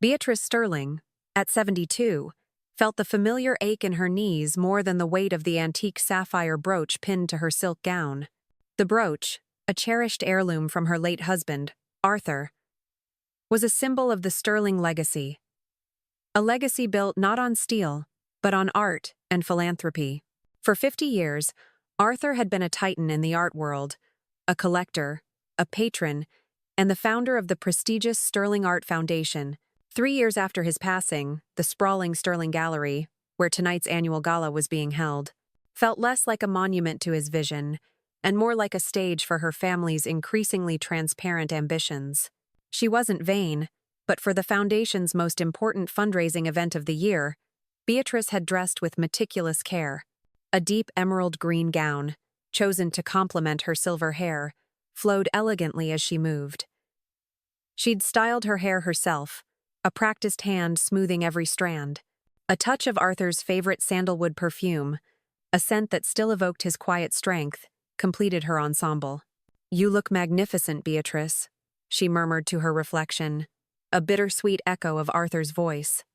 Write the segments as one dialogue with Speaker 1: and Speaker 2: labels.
Speaker 1: Beatrice Sterling, at 72, felt the familiar ache in her knees more than the weight of the antique sapphire brooch pinned to her silk gown. The brooch, a cherished heirloom from her late husband, Arthur, was a symbol of the Sterling legacy. A legacy built not on steel, but on art and philanthropy. For 50 years, Arthur had been a titan in the art world, a collector, a patron, and the founder of the prestigious Sterling Art Foundation. 3 years after his passing, the sprawling Sterling Gallery, where tonight's annual gala was being held, felt less like a monument to his vision and more like a stage for her family's increasingly transparent ambitions. She wasn't vain, but for the Foundation's most important fundraising event of the year, Beatrice had dressed with meticulous care. A deep emerald green gown, chosen to complement her silver hair, flowed elegantly as she moved. She'd styled her hair herself, a practiced hand smoothing every strand. A touch of Arthur's favorite sandalwood perfume, a scent that still evoked his quiet strength, completed her ensemble. "You look magnificent, Beatrice," she murmured to her reflection, a bittersweet echo of Arthur's voice.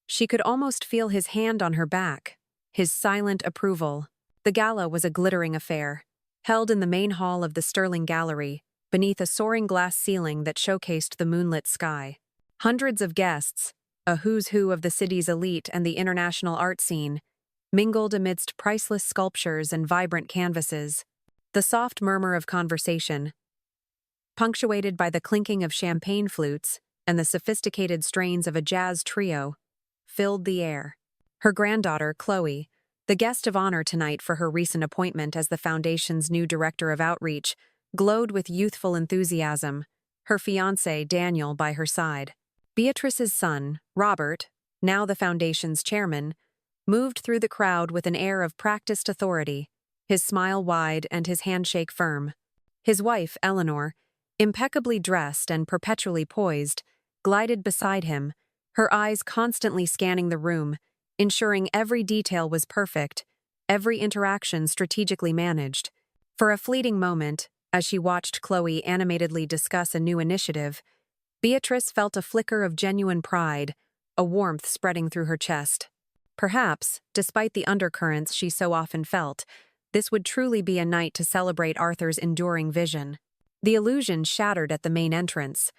Speaker 1: She could almost feel his hand on her back, his silent approval. The gala was a glittering affair, held in the main hall of the Sterling Gallery, beneath a soaring glass ceiling that showcased the moonlit sky. Hundreds of guests, a who's who of the city's elite and the international art scene, mingled amidst priceless sculptures and vibrant canvases. The soft murmur of conversation, punctuated by the clinking of champagne flutes and the sophisticated strains of a jazz trio, filled the air. Her granddaughter, Chloe, the guest of honor tonight for her recent appointment as the Foundation's new director of outreach, glowed with youthful enthusiasm, her fiancé, Daniel, by her side. Beatrice's son, Robert, now the Foundation's chairman, moved through the crowd with an air of practiced authority, his smile wide and his handshake firm. His wife, Eleanor, impeccably dressed and perpetually poised, glided beside him, her eyes constantly scanning the room, ensuring every detail was perfect, every interaction strategically managed. For a fleeting moment, as she watched Chloe animatedly discuss a new initiative, Beatrice felt a flicker of genuine pride, a warmth spreading through her chest. Perhaps, despite the undercurrents she so often felt, this would truly be a night to celebrate Arthur's enduring vision. The illusion shattered at the main entrance,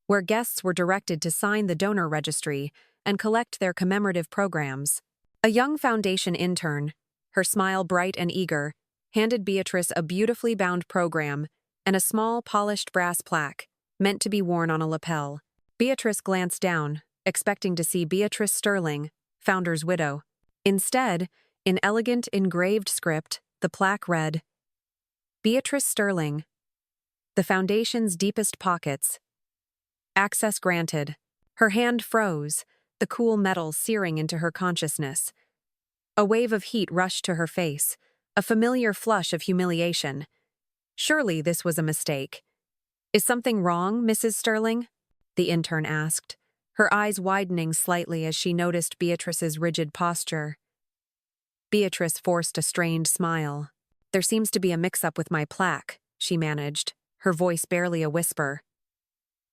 Speaker 1: where guests were directed to sign the donor registry and collect their commemorative programs. A young Foundation intern, her smile bright and eager, handed Beatrice a beautifully bound program and a small polished brass plaque, meant to be worn on a lapel. Beatrice glanced down, expecting to see Beatrice Sterling, founder's widow. Instead, in elegant engraved script, the plaque read, "Beatrice Sterling, the Foundation's deepest pockets. Access granted." Her hand froze, the cool metal searing into her consciousness. A wave of heat rushed to her face, a familiar flush of humiliation. Surely this was a mistake. "Is something wrong, Mrs. Sterling?" the intern asked, her eyes widening slightly as she noticed Beatrice's rigid posture. Beatrice forced a strained smile. "There seems to be a mix-up with my plaque," she managed, her voice barely a whisper.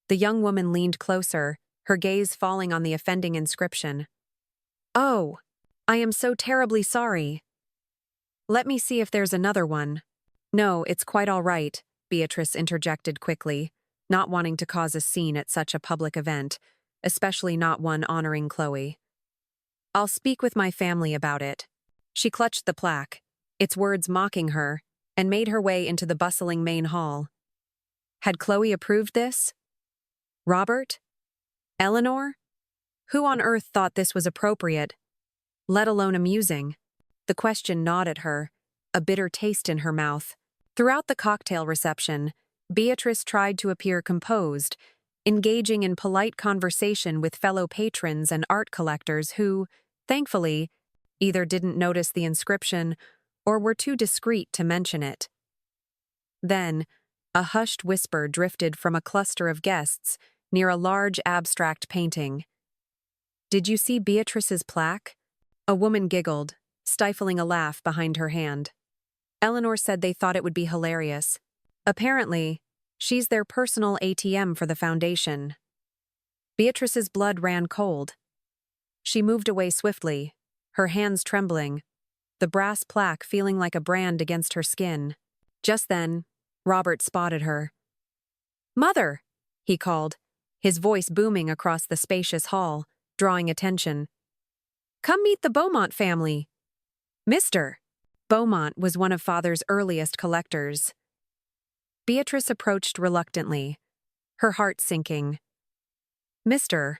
Speaker 1: The young woman leaned closer, her gaze falling on the offending inscription. "Oh, I am so terribly sorry. Let me see if there's another one." "No, it's quite all right," Beatrice interjected quickly, not wanting to cause a scene at such a public event, especially not one honoring Chloe. "I'll speak with my family about it." She clutched the plaque, its words mocking her, and made her way into the bustling main hall. Had Chloe approved this? Robert? Eleanor? Who on earth thought this was appropriate, let alone amusing? The question gnawed at her, a bitter taste in her mouth. Throughout the cocktail reception, Beatrice tried to appear composed, engaging in polite conversation with fellow patrons and art collectors who, thankfully, either didn't notice the inscription or were too discreet to mention it. Then, a hushed whisper drifted from a cluster of guests near a large abstract painting. "Did you see Beatrice's plaque?" A woman giggled, stifling a laugh behind her hand. Eleanor said they thought it would be hilarious. "Apparently, she's their personal ATM for the Foundation." Beatrice's blood ran cold. She moved away swiftly, her hands trembling, the brass plaque feeling like a brand against her skin. Just then, Robert spotted her. "Mother!" he called, his voice booming across the spacious hall, drawing attention. "Come meet the Beaumont family." Mr. Beaumont was one of Father's earliest collectors. Beatrice approached reluctantly, her heart sinking. Mr.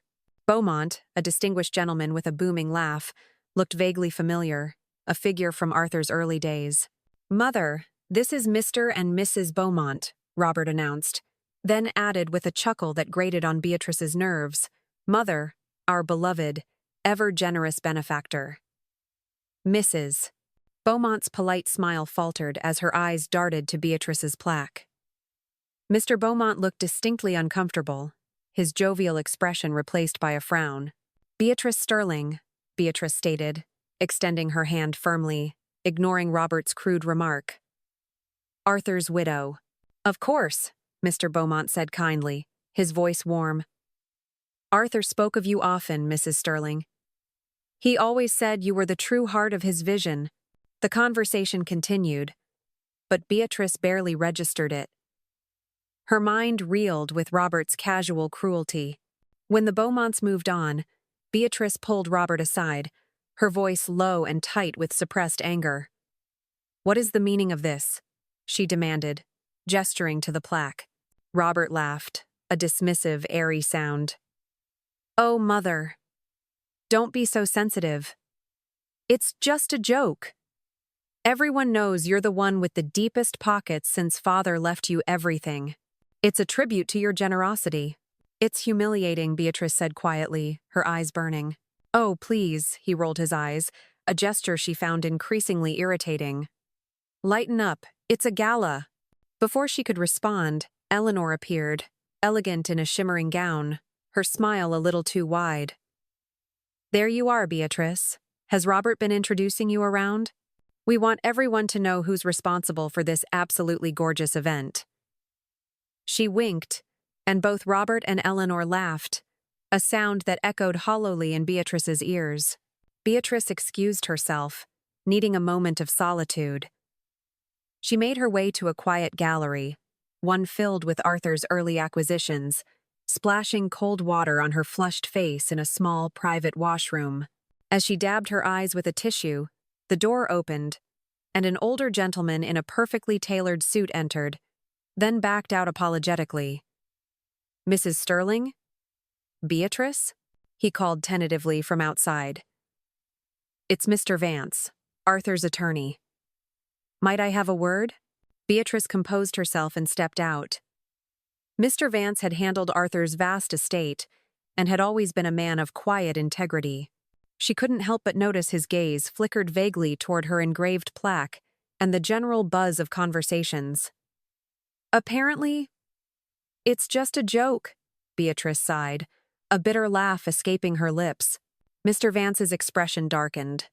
Speaker 1: Beaumont, a distinguished gentleman with a booming laugh, looked vaguely familiar, a figure from Arthur's early days. "Mother, this is Mr. and Mrs. Beaumont," Robert announced, then added with a chuckle that grated on Beatrice's nerves, "Mother, our beloved, ever-generous benefactor." Mrs. Beaumont's polite smile faltered as her eyes darted to Beatrice's plaque. Mr. Beaumont looked distinctly uncomfortable, his jovial expression replaced by a frown. "Beatrice Sterling," Beatrice stated, extending her hand firmly, ignoring Robert's crude remark. "Arthur's widow." "Of course," Mr. Beaumont said kindly, his voice warm. "Arthur spoke of you often, Mrs. Sterling. He always said you were the true heart of his vision." The conversation continued, but Beatrice barely registered it. Her mind reeled with Robert's casual cruelty. When the Beaumonts moved on, Beatrice pulled Robert aside, her voice low and tight with suppressed anger. "What is the meaning of this?" she demanded, gesturing to the plaque. Robert laughed, a dismissive, airy sound. "Oh, Mother. Don't be so sensitive. It's just a joke. Everyone knows you're the one with the deepest pockets since Father left you everything. It's a tribute to your generosity." "It's humiliating," Beatrice said quietly, her eyes burning. "Oh, please," he rolled his eyes, a gesture she found increasingly irritating. "Lighten up, it's a gala." Before she could respond, Eleanor appeared, elegant in a shimmering gown, her smile a little too wide. "There you are, Beatrice. Has Robert been introducing you around? We want everyone to know who's responsible for this absolutely gorgeous event." She winked, and both Robert and Eleanor laughed, a sound that echoed hollowly in Beatrice's ears. Beatrice excused herself, needing a moment of solitude. She made her way to a quiet gallery, one filled with Arthur's early acquisitions, splashing cold water on her flushed face in a small private washroom. As she dabbed her eyes with a tissue, the door opened, and an older gentleman in a perfectly tailored suit entered, then backed out apologetically. "Mrs. Sterling? Beatrice?" he called tentatively from outside. "It's Mr. Vance, Arthur's attorney." "Might I have a word?" Beatrice composed herself and stepped out. Mr. Vance had handled Arthur's vast estate and had always been a man of quiet integrity. She couldn't help but notice his gaze flickered vaguely toward her engraved plaque and the general buzz of conversations. "Apparently, it's just a joke," Beatrice sighed, a bitter laugh escaping her lips. Mr. Vance's expression darkened.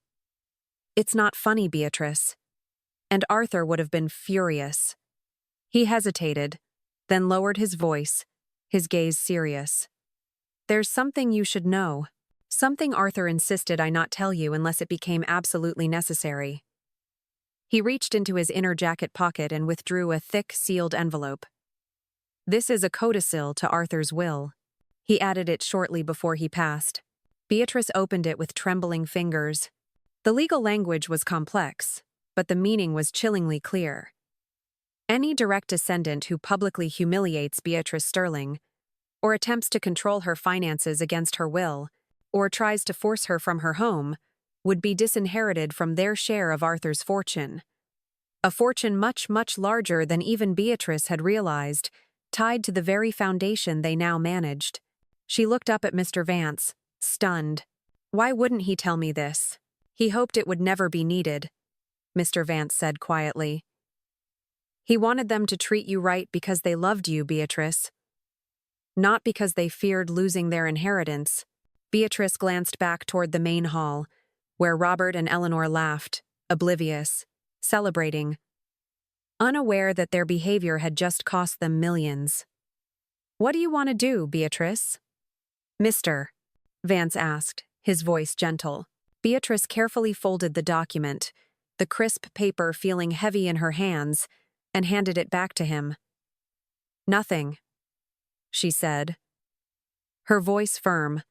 Speaker 1: "It's not funny, Beatrice." And Arthur would have been furious. He hesitated, then lowered his voice, his gaze serious. "There's something you should know. Something Arthur insisted I not tell you unless it became absolutely necessary." He reached into his inner jacket pocket and withdrew a thick, sealed envelope. "This is a codicil to Arthur's will." He added it shortly before he passed. Beatrice opened it with trembling fingers. The legal language was complex, but the meaning was chillingly clear. Any direct descendant who publicly humiliates Beatrice Sterling, or attempts to control her finances against her will, or tries to force her from her home, would be disinherited from their share of Arthur's fortune. A fortune much, much larger than even Beatrice had realized, tied to the very foundation they now managed. She looked up at Mr. Vance, stunned. "Why wouldn't he tell me this? He hoped it would never be needed," Mr. Vance said quietly. "He wanted them to treat you right because they loved you, Beatrice. Not because they feared losing their inheritance." Beatrice glanced back toward the main hall, where Robert and Eleanor laughed, oblivious, celebrating, unaware that their behavior had just cost them millions. "What do you want to do, Beatrice?" Mr. Vance asked, his voice gentle. Beatrice carefully folded the document, the crisp paper feeling heavy in her hands, and handed it back to him. Nothing, she said, her voice firm,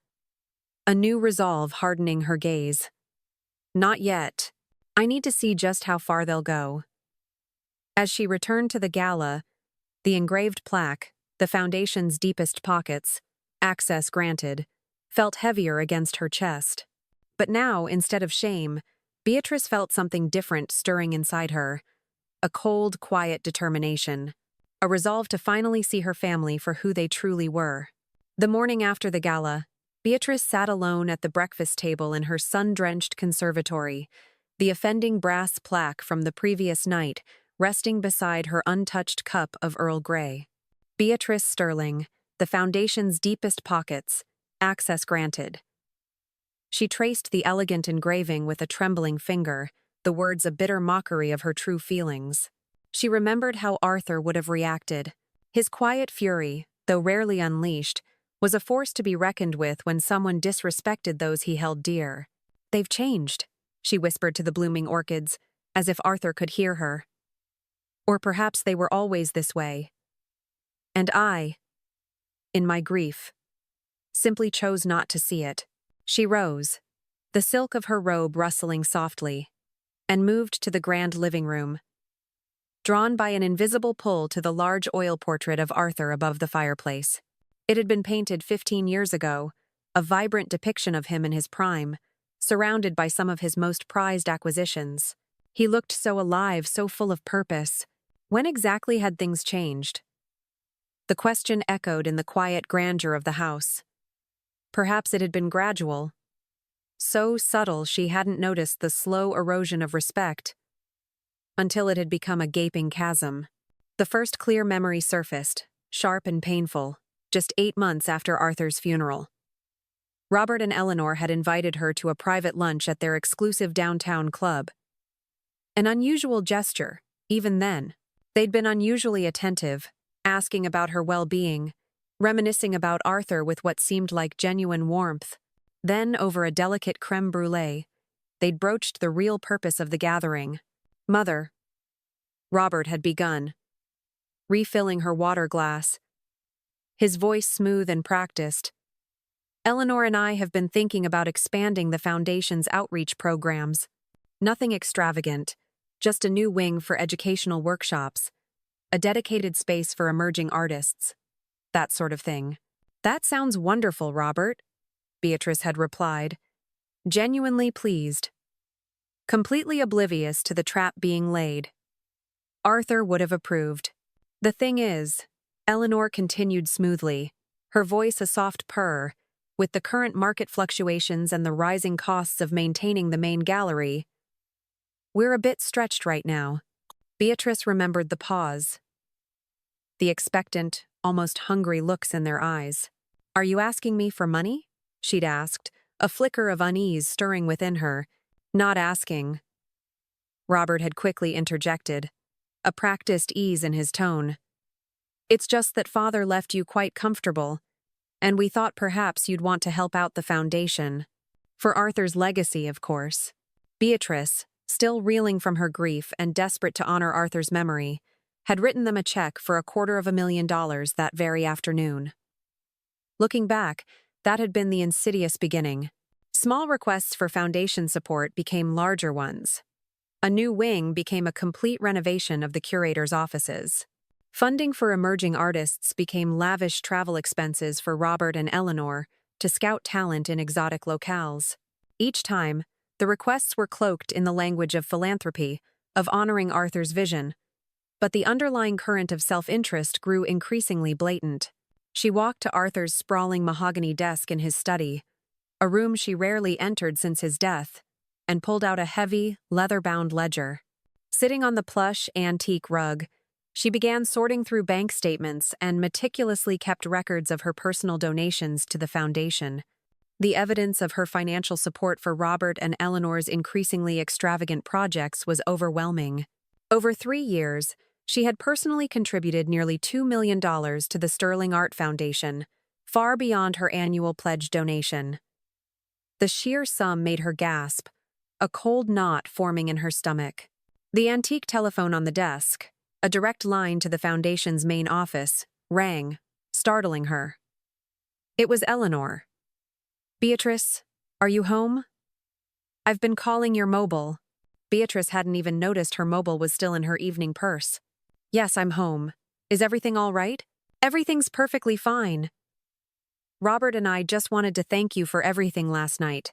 Speaker 1: a new resolve hardening her gaze. Not yet. I need to see just how far they'll go. As she returned to the gala, the engraved plaque, the foundation's deepest pockets, access granted, felt heavier against her chest. But now, instead of shame, Beatrice felt something different stirring inside her, a cold, quiet determination, a resolve to finally see her family for who they truly were. The morning after the gala, Beatrice sat alone at the breakfast table in her sun-drenched conservatory, the offending brass plaque from the previous night resting beside her untouched cup of Earl Grey. Beatrice Sterling, the foundation's deepest pockets, access granted. She traced the elegant engraving with a trembling finger, the words a bitter mockery of her true feelings. She remembered how Arthur would have reacted. His quiet fury, though rarely unleashed, was a force to be reckoned with when someone disrespected those he held dear. "They've changed," she whispered to the blooming orchids, as if Arthur could hear her. Or perhaps they were always this way. And I, in my grief, simply chose not to see it. She rose, the silk of her robe rustling softly, and moved to the grand living room, drawn by an invisible pull to the large oil portrait of Arthur above the fireplace. It had been painted 15 years ago, a vibrant depiction of him in his prime, surrounded by some of his most prized acquisitions. He looked so alive, so full of purpose. When exactly had things changed? The question echoed in the quiet grandeur of the house. Perhaps it had been gradual, so subtle she hadn't noticed the slow erosion of respect, until it had become a gaping chasm. The first clear memory surfaced, sharp and painful, just 8 months after Arthur's funeral. Robert and Eleanor had invited her to a private lunch at their exclusive downtown club. An unusual gesture, even then. They'd been unusually attentive, asking about her well-being, reminiscing about Arthur with what seemed like genuine warmth. Then, over a delicate crème brûlée, they'd broached the real purpose of the gathering. "Mother," Robert had begun, refilling her water glass, his voice smooth and practiced. "Eleanor and I have been thinking about expanding the Foundation's outreach programs. Nothing extravagant, just a new wing for educational workshops, a dedicated space for emerging artists, that sort of thing." "That sounds wonderful, Robert," Beatrice had replied, genuinely pleased, completely oblivious to the trap being laid. Arthur would have approved. "The thing is," Eleanor continued smoothly, her voice a soft purr, "with the current market fluctuations and the rising costs of maintaining the main gallery, we're a bit stretched right now." Beatrice remembered the pause, the expectant, almost hungry looks in their eyes. "Are you asking me for money?" she'd asked, a flicker of unease stirring within her. "Not asking," Robert had quickly interjected, a practiced ease in his tone. "It's just that Father left you quite comfortable, and we thought perhaps you'd want to help out the Foundation. For Arthur's legacy, of course." Beatrice, still reeling from her grief and desperate to honor Arthur's memory, had written them a check for $250,000 that very afternoon. Looking back, that had been the insidious beginning. Small requests for Foundation support became larger ones. A new wing became a complete renovation of the curator's offices. Funding for emerging artists became lavish travel expenses for Robert and Eleanor to scout talent in exotic locales. Each time, the requests were cloaked in the language of philanthropy, of honoring Arthur's vision. But the underlying current of self-interest grew increasingly blatant. She walked to Arthur's sprawling mahogany desk in his study, a room she rarely entered since his death, and pulled out a heavy, leather-bound ledger. Sitting on the plush, antique rug, she began sorting through bank statements and meticulously kept records of her personal donations to the Foundation. The evidence of her financial support for Robert and Eleanor's increasingly extravagant projects was overwhelming. Over 3 years, she had personally contributed nearly $2 million to the Sterling Art Foundation, far beyond her annual pledge donation. The sheer sum made her gasp, a cold knot forming in her stomach. The antique telephone on the desk, a direct line to the foundation's main office, rang, startling her. It was Eleanor. "Beatrice, are you home? I've been calling your mobile." Beatrice hadn't even noticed her mobile was still in her evening purse. "Yes, I'm home. Is everything all right?" "Everything's perfectly fine. Robert and I just wanted to thank you for everything last night."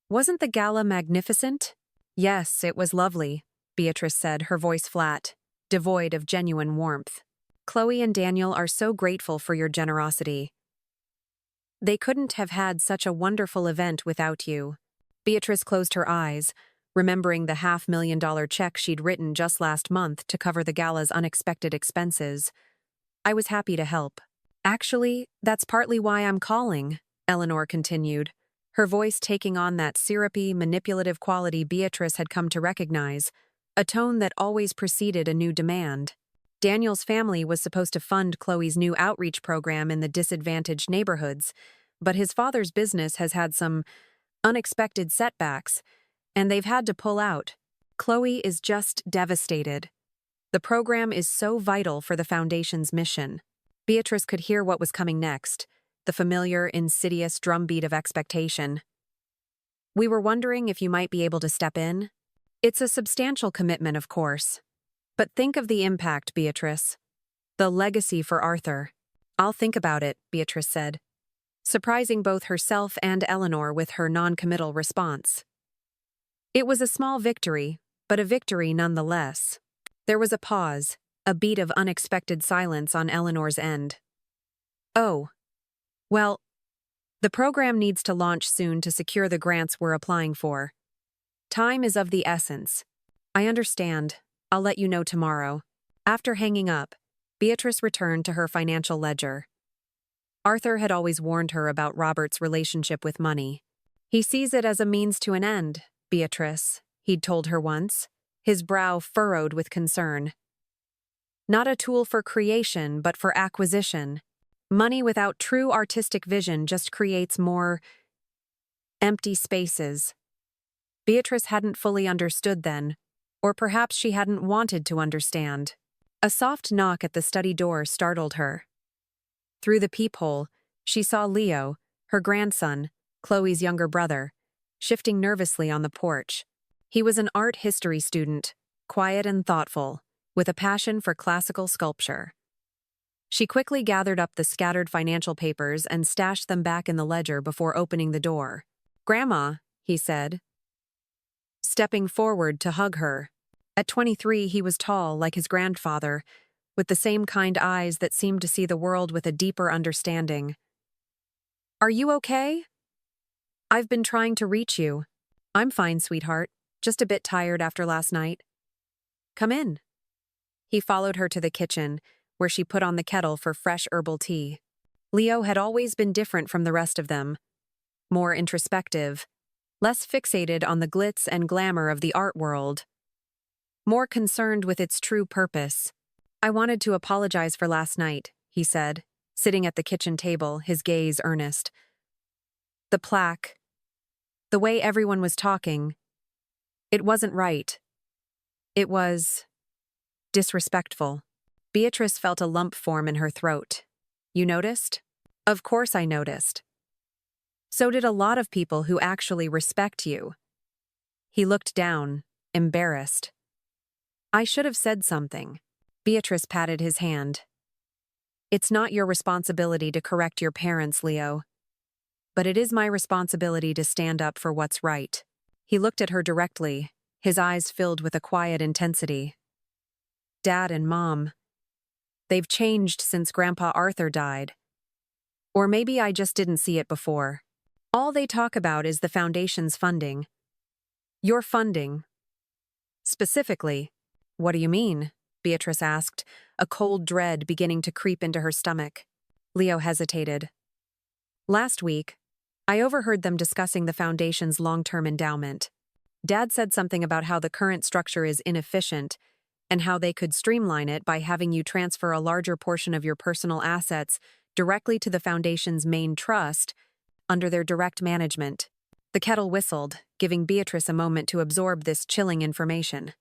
Speaker 1: "Wasn't the gala magnificent?" "Yes, it was lovely," Beatrice said, her voice flat, devoid of genuine warmth. "Chloe and Daniel are so grateful for your generosity. They couldn't have had such a wonderful event without you." Beatrice closed her eyes, remembering the $500,000 check she'd written just last month to cover the gala's unexpected expenses. "I was happy to help." "Actually, that's partly why I'm calling," Eleanor continued, her voice taking on that syrupy, manipulative quality Beatrice had come to recognize, a tone that always preceded a new demand. Daniel's family was supposed to fund Chloe's new outreach program in the disadvantaged neighborhoods, but his father's business has had some unexpected setbacks, and they've had to pull out. Chloe is just devastated. The program is so vital for the Foundation's mission. Beatrice could hear what was coming next, the familiar, insidious drumbeat of expectation. "We were wondering if you might be able to step in." "It's a substantial commitment, of course. But think of the impact, Beatrice. The legacy for Arthur." "I'll think about it," Beatrice said, surprising both herself and Eleanor with her non-committal response. It was a small victory, but a victory nonetheless. There was a pause, a beat of unexpected silence on Eleanor's end. "Oh. Well, the program needs to launch soon to secure the grants we're applying for. Time is of the essence." "I understand. I'll let you know tomorrow." After hanging up, Beatrice returned to her financial ledger. Arthur had always warned her about Robert's relationship with money. "He sees it as a means to an end, Beatrice," he'd told her once, his brow furrowed with concern. "Not a tool for creation, but for acquisition. Money without true artistic vision just creates more empty spaces." Beatrice hadn't fully understood then, or perhaps she hadn't wanted to understand. A soft knock at the study door startled her. Through the peephole, she saw Leo, her grandson, Chloe's younger brother, shifting nervously on the porch. He was an art history student, quiet and thoughtful, with a passion for classical sculpture. She quickly gathered up the scattered financial papers and stashed them back in the ledger before opening the door. "Grandma," he said, stepping forward to hug her. At 23, he was tall, like his grandfather, with the same kind eyes that seemed to see the world with a deeper understanding. "Are you okay? I've been trying to reach you." "I'm fine, sweetheart. Just a bit tired after last night." "Come in." He followed her to the kitchen, where she put on the kettle for fresh herbal tea. Leo had always been different from the rest of them. More introspective, less fixated on the glitz and glamour of the art world. More concerned with its true purpose. "I wanted to apologize for last night," he said, sitting at the kitchen table, his gaze earnest. "The plaque. The way everyone was talking. It wasn't right. It was disrespectful." Beatrice felt a lump form in her throat. "You noticed?" "Of course I noticed. So did a lot of people who actually respect you." He looked down, embarrassed. "I should have said something." Beatrice patted his hand. "It's not your responsibility to correct your parents, Leo. But it is my responsibility to stand up for what's right." He looked at her directly, his eyes filled with a quiet intensity. "Dad and Mom. They've changed since Grandpa Arthur died. Or maybe I just didn't see it before. All they talk about is the Foundation's funding. Your funding. Specifically." "What do you mean?" Beatrice asked, a cold dread beginning to creep into her stomach. Leo hesitated. "Last week, I overheard them discussing the Foundation's long-term endowment. Dad said something about how the current structure is inefficient and how they could streamline it by having you transfer a larger portion of your personal assets directly to the Foundation's main trust, under their direct management. The kettle whistled, giving Beatrice a moment to absorb this chilling information.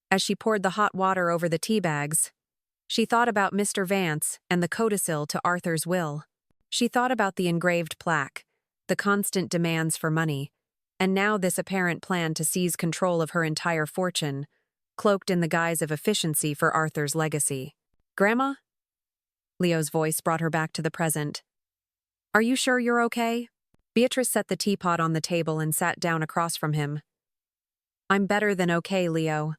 Speaker 1: As she poured the hot water over the tea bags, she thought about Mr. Vance and the codicil to Arthur's will. She thought about the engraved plaque, the constant demands for money, and now this apparent plan to seize control of her entire fortune, cloaked in the guise of efficiency for Arthur's legacy. "Grandma?" Leo's voice brought her back to the present. "Are you sure you're okay?" Beatrice set the teapot on the table and sat down across from him. "I'm better than okay, Leo.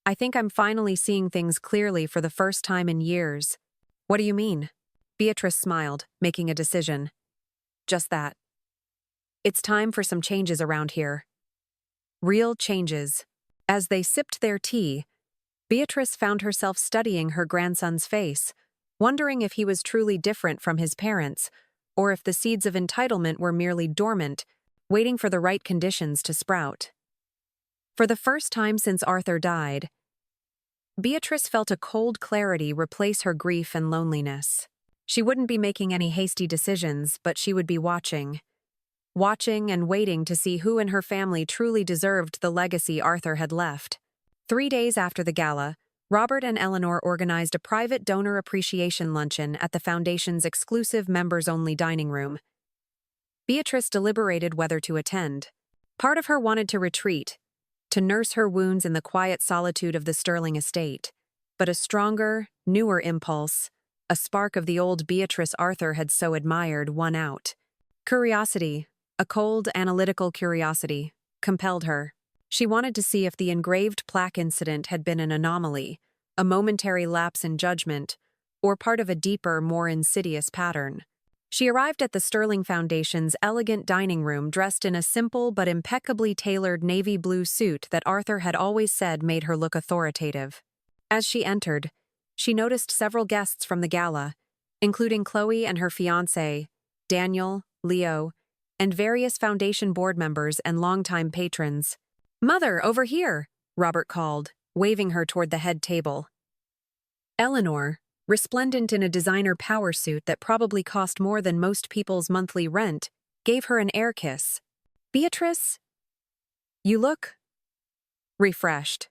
Speaker 1: I think I'm finally seeing things clearly for the first time in years." "What do you mean?" Beatrice smiled, making a decision. "Just that. It's time for some changes around here. Real changes." As they sipped their tea, Beatrice found herself studying her grandson's face, wondering if he was truly different from his parents, or if the seeds of entitlement were merely dormant, waiting for the right conditions to sprout. For the first time since Arthur died, Beatrice felt a cold clarity replace her grief and loneliness. She wouldn't be making any hasty decisions, but she would be watching and waiting to see who in her family truly deserved the legacy Arthur had left. 3 days after the gala, Robert and Eleanor organized a private donor appreciation luncheon at the Foundation's exclusive members-only dining room. Beatrice deliberated whether to attend. Part of her wanted to retreat, to nurse her wounds in the quiet solitude of the Sterling estate. But a stronger, newer impulse, a spark of the old Beatrice Arthur had so admired, won out. Curiosity, a cold, analytical curiosity, compelled her. She wanted to see if the engraved plaque incident had been an anomaly, a momentary lapse in judgment, or part of a deeper, more insidious pattern. She arrived at the Sterling Foundation's elegant dining room dressed in a simple but impeccably tailored navy blue suit that Arthur had always said made her look authoritative. As she entered, she noticed several guests from the gala, including Chloe and her fiancé, Daniel, Leo, and various Foundation board members and longtime patrons. "Mother, over here," Robert called, waving her toward the head table. Eleanor, resplendent in a designer power suit that probably cost more than most people's monthly rent, gave her an air kiss. "Beatrice, you look refreshed,"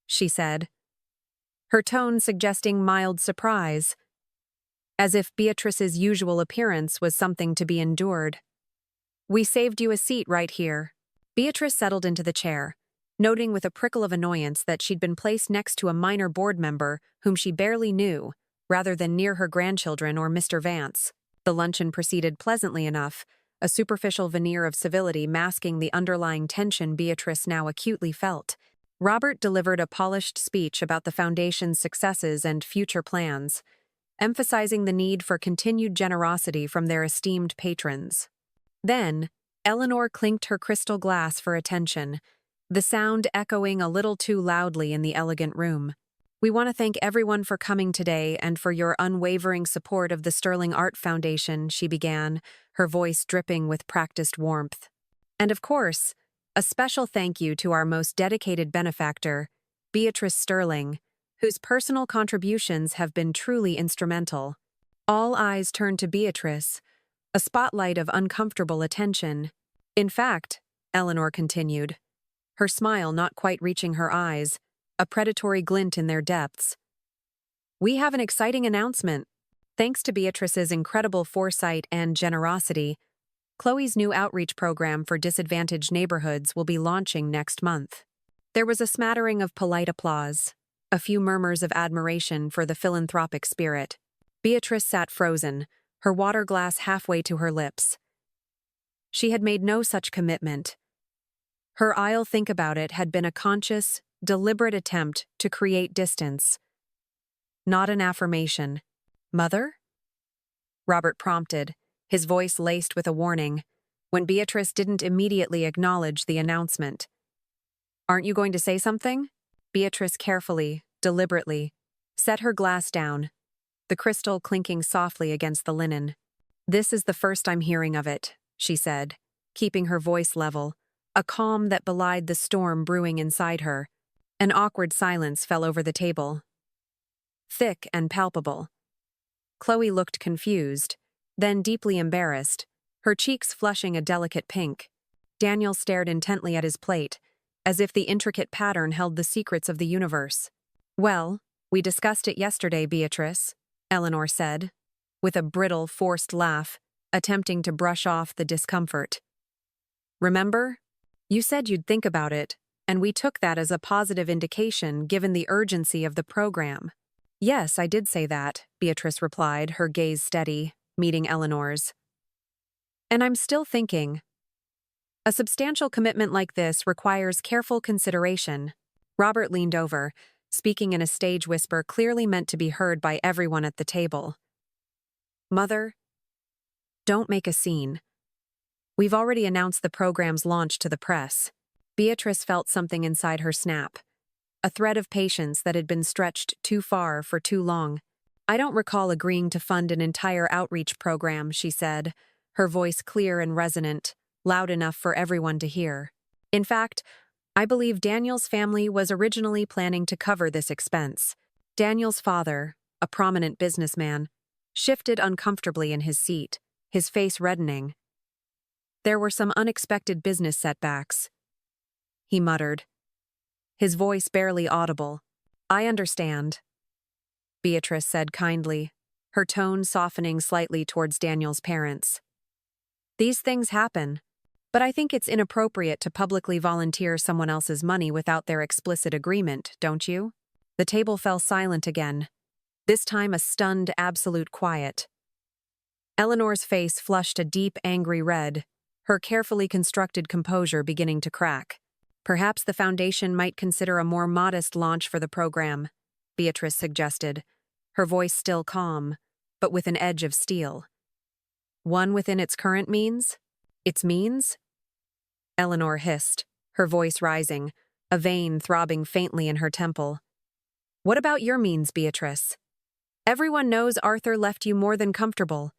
Speaker 1: she said, her tone suggesting mild surprise, as if Beatrice's usual appearance was something to be endured. "We saved you a seat right here." Beatrice settled into the chair, noting with a prickle of annoyance that she'd been placed next to a minor board member whom she barely knew, rather than near her grandchildren or Mr. Vance. The luncheon proceeded pleasantly enough, a superficial veneer of civility masking the underlying tension Beatrice now acutely felt. Robert delivered a polished speech about the Foundation's successes and future plans, emphasizing the need for continued generosity from their esteemed patrons. Then, Eleanor clinked her crystal glass for attention, the sound echoing a little too loudly in the elegant room. "We want to thank everyone for coming today and for your unwavering support of the Sterling Art Foundation," she began, her voice dripping with practiced warmth. "And of course, a special thank you to our most dedicated benefactor, Beatrice Sterling, whose personal contributions have been truly instrumental." All eyes turned to Beatrice, a spotlight of uncomfortable attention. "In fact," Eleanor continued, her smile not quite reaching her eyes, a predatory glint in their depths, "we have an exciting announcement. Thanks to Beatrice's incredible foresight and generosity, Chloe's new outreach program for disadvantaged neighborhoods will be launching next month." There was a smattering of polite applause, a few murmurs of admiration for the philanthropic spirit. Beatrice sat frozen, her water glass halfway to her lips. She had made no such commitment. Her "I'll think about it" had been a conscious, deliberate attempt to create distance. Not an affirmation. "Mother?" Robert prompted, his voice laced with a warning, when Beatrice didn't immediately acknowledge the announcement. "Aren't you going to say something?" Beatrice carefully, deliberately, set her glass down, the crystal clinking softly against the linen. "This is the first I'm hearing of it," she said, keeping her voice level, a calm that belied the storm brewing inside her. An awkward silence fell over the table, thick and palpable. Chloe looked confused, then deeply embarrassed, her cheeks flushing a delicate pink. Daniel stared intently at his plate, as if the intricate pattern held the secrets of the universe. "Well, we discussed it yesterday, Beatrice," Eleanor said, with a brittle, forced laugh, attempting to brush off the discomfort. "Remember? You said you'd think about it, and we took that as a positive indication given the urgency of the program." "Yes, I did say that," Beatrice replied, her gaze steady, meeting Eleanor's. "And I'm still thinking. A substantial commitment like this requires careful consideration." Robert leaned over, speaking in a stage whisper clearly meant to be heard by everyone at the table. "Mother, don't make a scene. We've already announced the program's launch to the press." Beatrice felt something inside her snap, a thread of patience that had been stretched too far for too long. "I don't recall agreeing to fund an entire outreach program," she said, her voice clear and resonant, loud enough for everyone to hear. "In fact, I believe Daniel's family was originally planning to cover this expense." Daniel's father, a prominent businessman, shifted uncomfortably in his seat, his face reddening. "There were some unexpected business setbacks," he muttered, his voice barely audible. "I understand," Beatrice said kindly, her tone softening slightly towards Daniel's parents. "These things happen, but I think it's inappropriate to publicly volunteer someone else's money without their explicit agreement, don't you?" The table fell silent again, this time a stunned, absolute quiet. Eleanor's face flushed a deep, angry red, her carefully constructed composure beginning to crack. "Perhaps the foundation might consider a more modest launch for the program," Beatrice suggested, her voice still calm, but with an edge of steel. "One within its current means? Its means?" Eleanor hissed, her voice rising, a vein throbbing faintly in her temple. "What about your means, Beatrice? Everyone knows Arthur left you more than comfortable.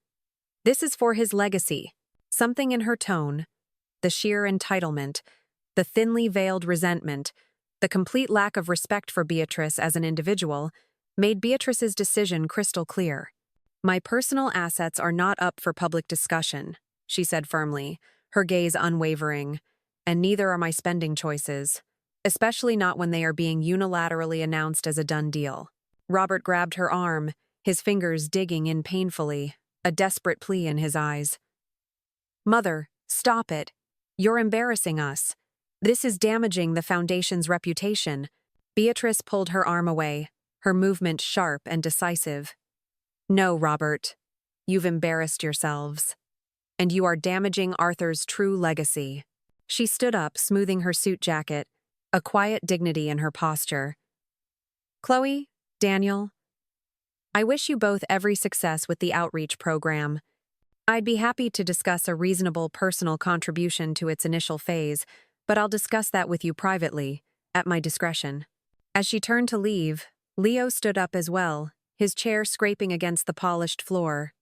Speaker 1: This is for his legacy." Something in her tone, the sheer entitlement, the thinly veiled resentment, the complete lack of respect for Beatrice as an individual, made Beatrice's decision crystal clear. "My personal assets are not up for public discussion," she said firmly, her gaze unwavering, "and neither are my spending choices, especially not when they are being unilaterally announced as a done deal." Robert grabbed her arm, his fingers digging in painfully, a desperate plea in his eyes. "Mother, stop it. You're embarrassing us. This is damaging the foundation's reputation." Beatrice pulled her arm away, her movement sharp and decisive. "No, Robert. You've embarrassed yourselves. And you are damaging Arthur's true legacy." She stood up, smoothing her suit jacket, a quiet dignity in her posture. "Chloe, Daniel, I wish you both every success with the outreach program. I'd be happy to discuss a reasonable personal contribution to its initial phase, but I'll discuss that with you privately, at my discretion." As she turned to leave, Leo stood up as well, his chair scraping against the polished floor.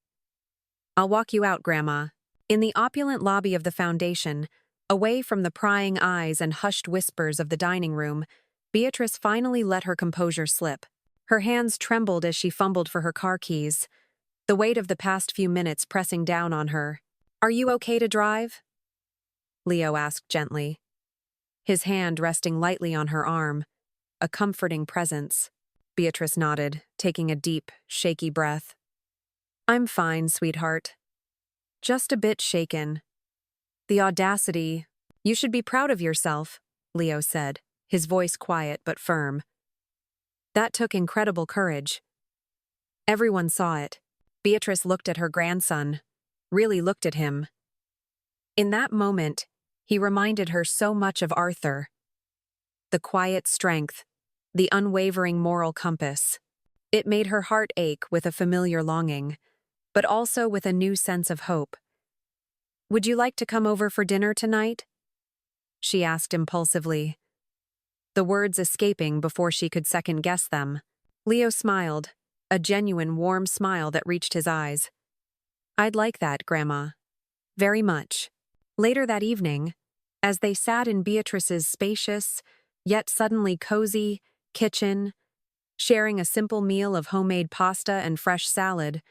Speaker 1: "I'll walk you out, Grandma." In the opulent lobby of the foundation, away from the prying eyes and hushed whispers of the dining room, Beatrice finally let her composure slip. Her hands trembled as she fumbled for her car keys, the weight of the past few minutes pressing down on her. "Are you okay to drive?" Leo asked gently, his hand resting lightly on her arm, a comforting presence. Beatrice nodded, taking a deep, shaky breath. "I'm fine, sweetheart. Just a bit shaken." "The audacity. You should be proud of yourself," Leo said, his voice quiet but firm. "That took incredible courage." Everyone saw it. Beatrice looked at her grandson, really looked at him. In that moment, he reminded her so much of Arthur. The quiet strength, the unwavering moral compass. It made her heart ache with a familiar longing, but also with a new sense of hope. "Would you like to come over for dinner tonight?" she asked impulsively, the words escaping before she could second-guess them. Leo smiled, a genuine warm smile that reached his eyes. "I'd like that, Grandma. Very much." Later that evening, as they sat in Beatrice's spacious, yet suddenly cozy, kitchen, sharing a simple meal of homemade pasta and fresh salad,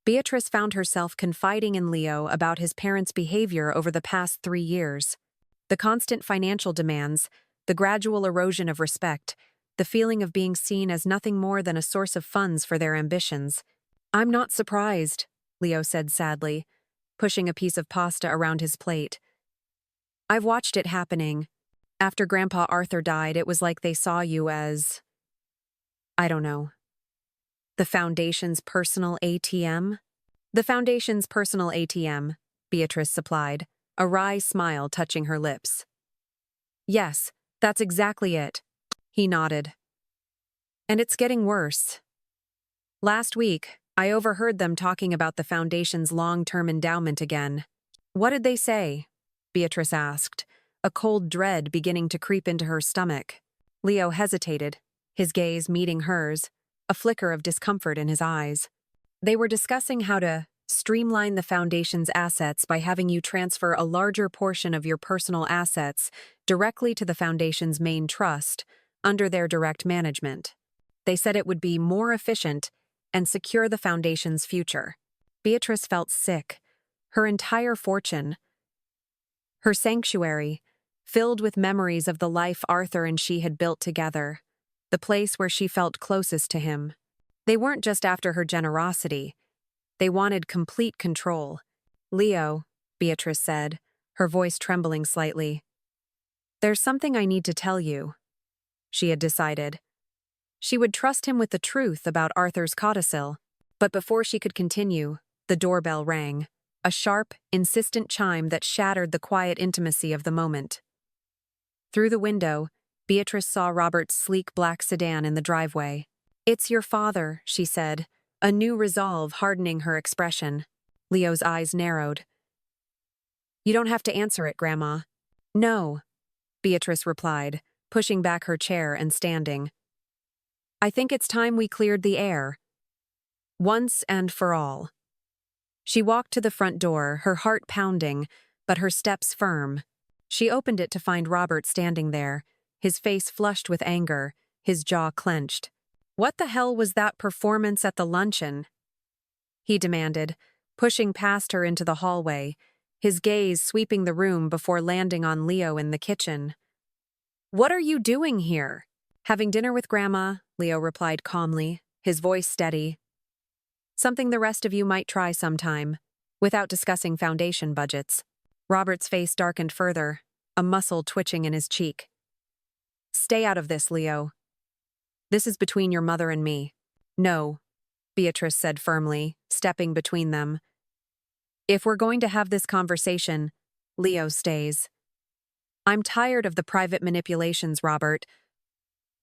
Speaker 1: Beatrice found herself confiding in Leo about his parents' behavior over the past 3 years. The constant financial demands, the gradual erosion of respect, the feeling of being seen as nothing more than a source of funds for their ambitions. "I'm not surprised," Leo said sadly, pushing a piece of pasta around his plate. "I've watched it happening. After Grandpa Arthur died, it was like they saw you as, I don't know, the Foundation's personal ATM?" "The Foundation's personal ATM," Beatrice supplied, a wry smile touching her lips. "Yes, that's exactly it," he nodded. "And it's getting worse. Last week, I overheard them talking about the Foundation's long-term endowment again." "What did they say?" Beatrice asked, a cold dread beginning to creep into her stomach. Leo hesitated, his gaze meeting hers, a flicker of discomfort in his eyes. "They were discussing how to streamline the Foundation's assets by having you transfer a larger portion of your personal assets directly to the Foundation's main trust, under their direct management. They said it would be more efficient and secure the Foundation's future." Beatrice felt sick. Her entire fortune, her sanctuary, filled with memories of the life Arthur and she had built together, the place where she felt closest to him. They weren't just after her generosity. They wanted complete control. "Leo," Beatrice said, her voice trembling slightly, "there's something I need to tell you." She had decided. She would trust him with the truth about Arthur's codicil. But before she could continue, the doorbell rang, a sharp, insistent chime that shattered the quiet intimacy of the moment. Through the window, Beatrice saw Robert's sleek black sedan in the driveway. "It's your father," she said, a new resolve hardening her expression. Leo's eyes narrowed. "You don't have to answer it, Grandma." "No," Beatrice replied, pushing back her chair and standing. "I think it's time we cleared the air. Once and for all." She walked to the front door, her heart pounding, but her steps firm. She opened it to find Robert standing there, his face flushed with anger, his jaw clenched. "What the hell was that performance at the luncheon?" he demanded, pushing past her into the hallway, his gaze sweeping the room before landing on Leo in the kitchen. "What are you doing here?" "Having dinner with Grandma," Leo replied calmly, his voice steady. "Something the rest of you might try sometime, without discussing Foundation budgets." Robert's face darkened further, a muscle twitching in his cheek. "Stay out of this, Leo. This is between your mother and me." "No," Beatrice said firmly, stepping between them. "If we're going to have this conversation, Leo stays. I'm tired of the private manipulations, Robert.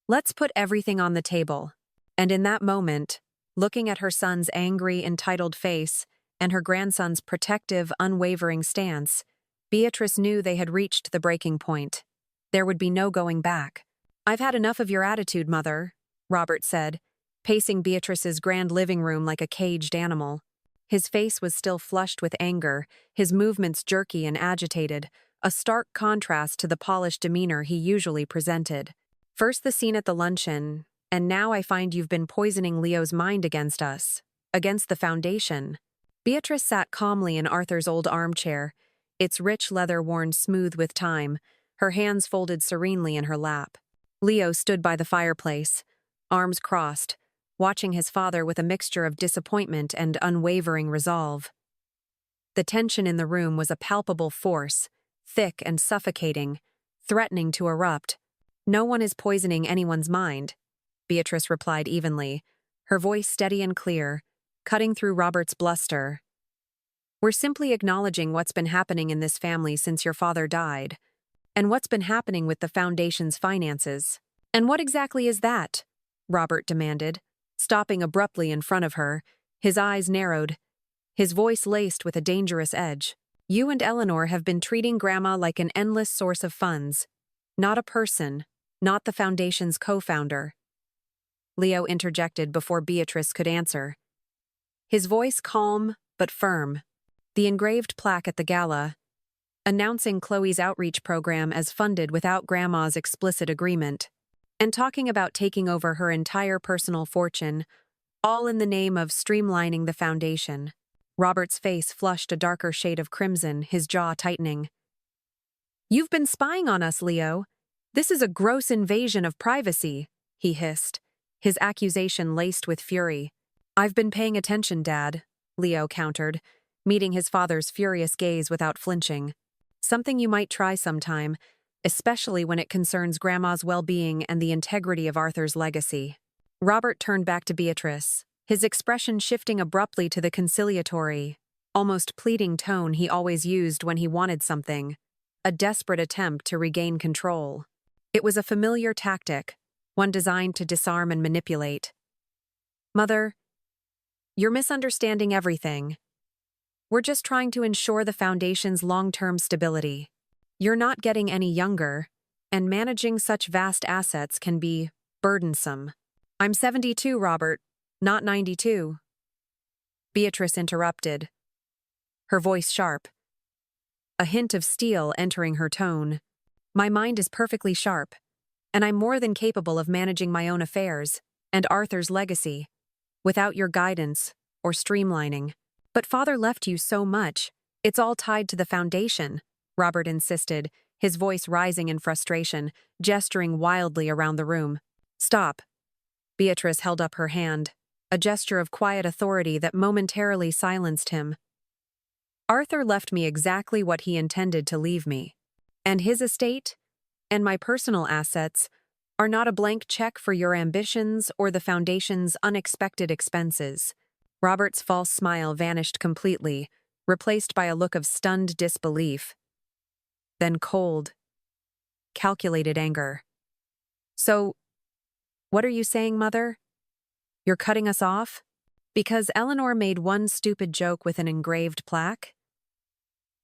Speaker 1: Let's put everything on the table." And in that moment, looking at her son's angry, entitled face and her grandson's protective, unwavering stance, Beatrice knew they had reached the breaking point. There would be no going back. "I've had enough of your attitude, Mother," Robert said, pacing Beatrice's grand living room like a caged animal. His face was still flushed with anger, his movements jerky and agitated, a stark contrast to the polished demeanor he usually presented. "First the scene at the luncheon, and now I find you've been poisoning Leo's mind against us, against the Foundation." Beatrice sat calmly in Arthur's old armchair, its rich leather worn smooth with time, her hands folded serenely in her lap. Leo stood by the fireplace, arms crossed, watching his father with a mixture of disappointment and unwavering resolve. The tension in the room was a palpable force, thick and suffocating, threatening to erupt. "No one is poisoning anyone's mind," Beatrice replied evenly, her voice steady and clear, cutting through Robert's bluster. "We're simply acknowledging what's been happening in this family since your father died, and what's been happening with the Foundation's finances." "And what exactly is that?" Robert demanded, stopping abruptly in front of her, his eyes narrowed, his voice laced with a dangerous edge. "You and Eleanor have been treating Grandma like an endless source of funds, not a person, not the Foundation's co-founder." Leo interjected before Beatrice could answer. His voice calm but firm. The engraved plaque at the gala, announcing Chloe's outreach program as funded without Grandma's explicit agreement, and talking about taking over her entire personal fortune, all in the name of streamlining the foundation. Robert's face flushed a darker shade of crimson, his jaw tightening. "You've been spying on us, Leo. This is a gross invasion of privacy," he hissed, his accusation laced with fury. "I've been paying attention, Dad," Leo countered, meeting his father's furious gaze without flinching. "Something you might try sometime, especially when it concerns Grandma's well-being and the integrity of Arthur's legacy." Robert turned back to Beatrice, his expression shifting abruptly to the conciliatory, almost pleading tone he always used when he wanted something, a desperate attempt to regain control. It was a familiar tactic, one designed to disarm and manipulate. "Mother, you're misunderstanding everything. We're just trying to ensure the foundation's long-term stability. You're not getting any younger, and managing such vast assets can be burdensome." "I'm 72, Robert, not 92. Beatrice interrupted, her voice sharp, a hint of steel entering her tone. "My mind is perfectly sharp, and I'm more than capable of managing my own affairs and Arthur's legacy, without your guidance or streamlining. But Father left you so much. It's all tied to the foundation," Robert insisted, his voice rising in frustration, gesturing wildly around the room. "Stop." Beatrice held up her hand, a gesture of quiet authority that momentarily silenced him. "Arthur left me exactly what he intended to leave me, and his estate and my personal assets are not a blank check for your ambitions or the foundation's unexpected expenses." Robert's false smile vanished completely, replaced by a look of stunned disbelief, then cold, calculated anger. "So, what are you saying, Mother? You're cutting us off? Because Eleanor made one stupid joke with an engraved plaque?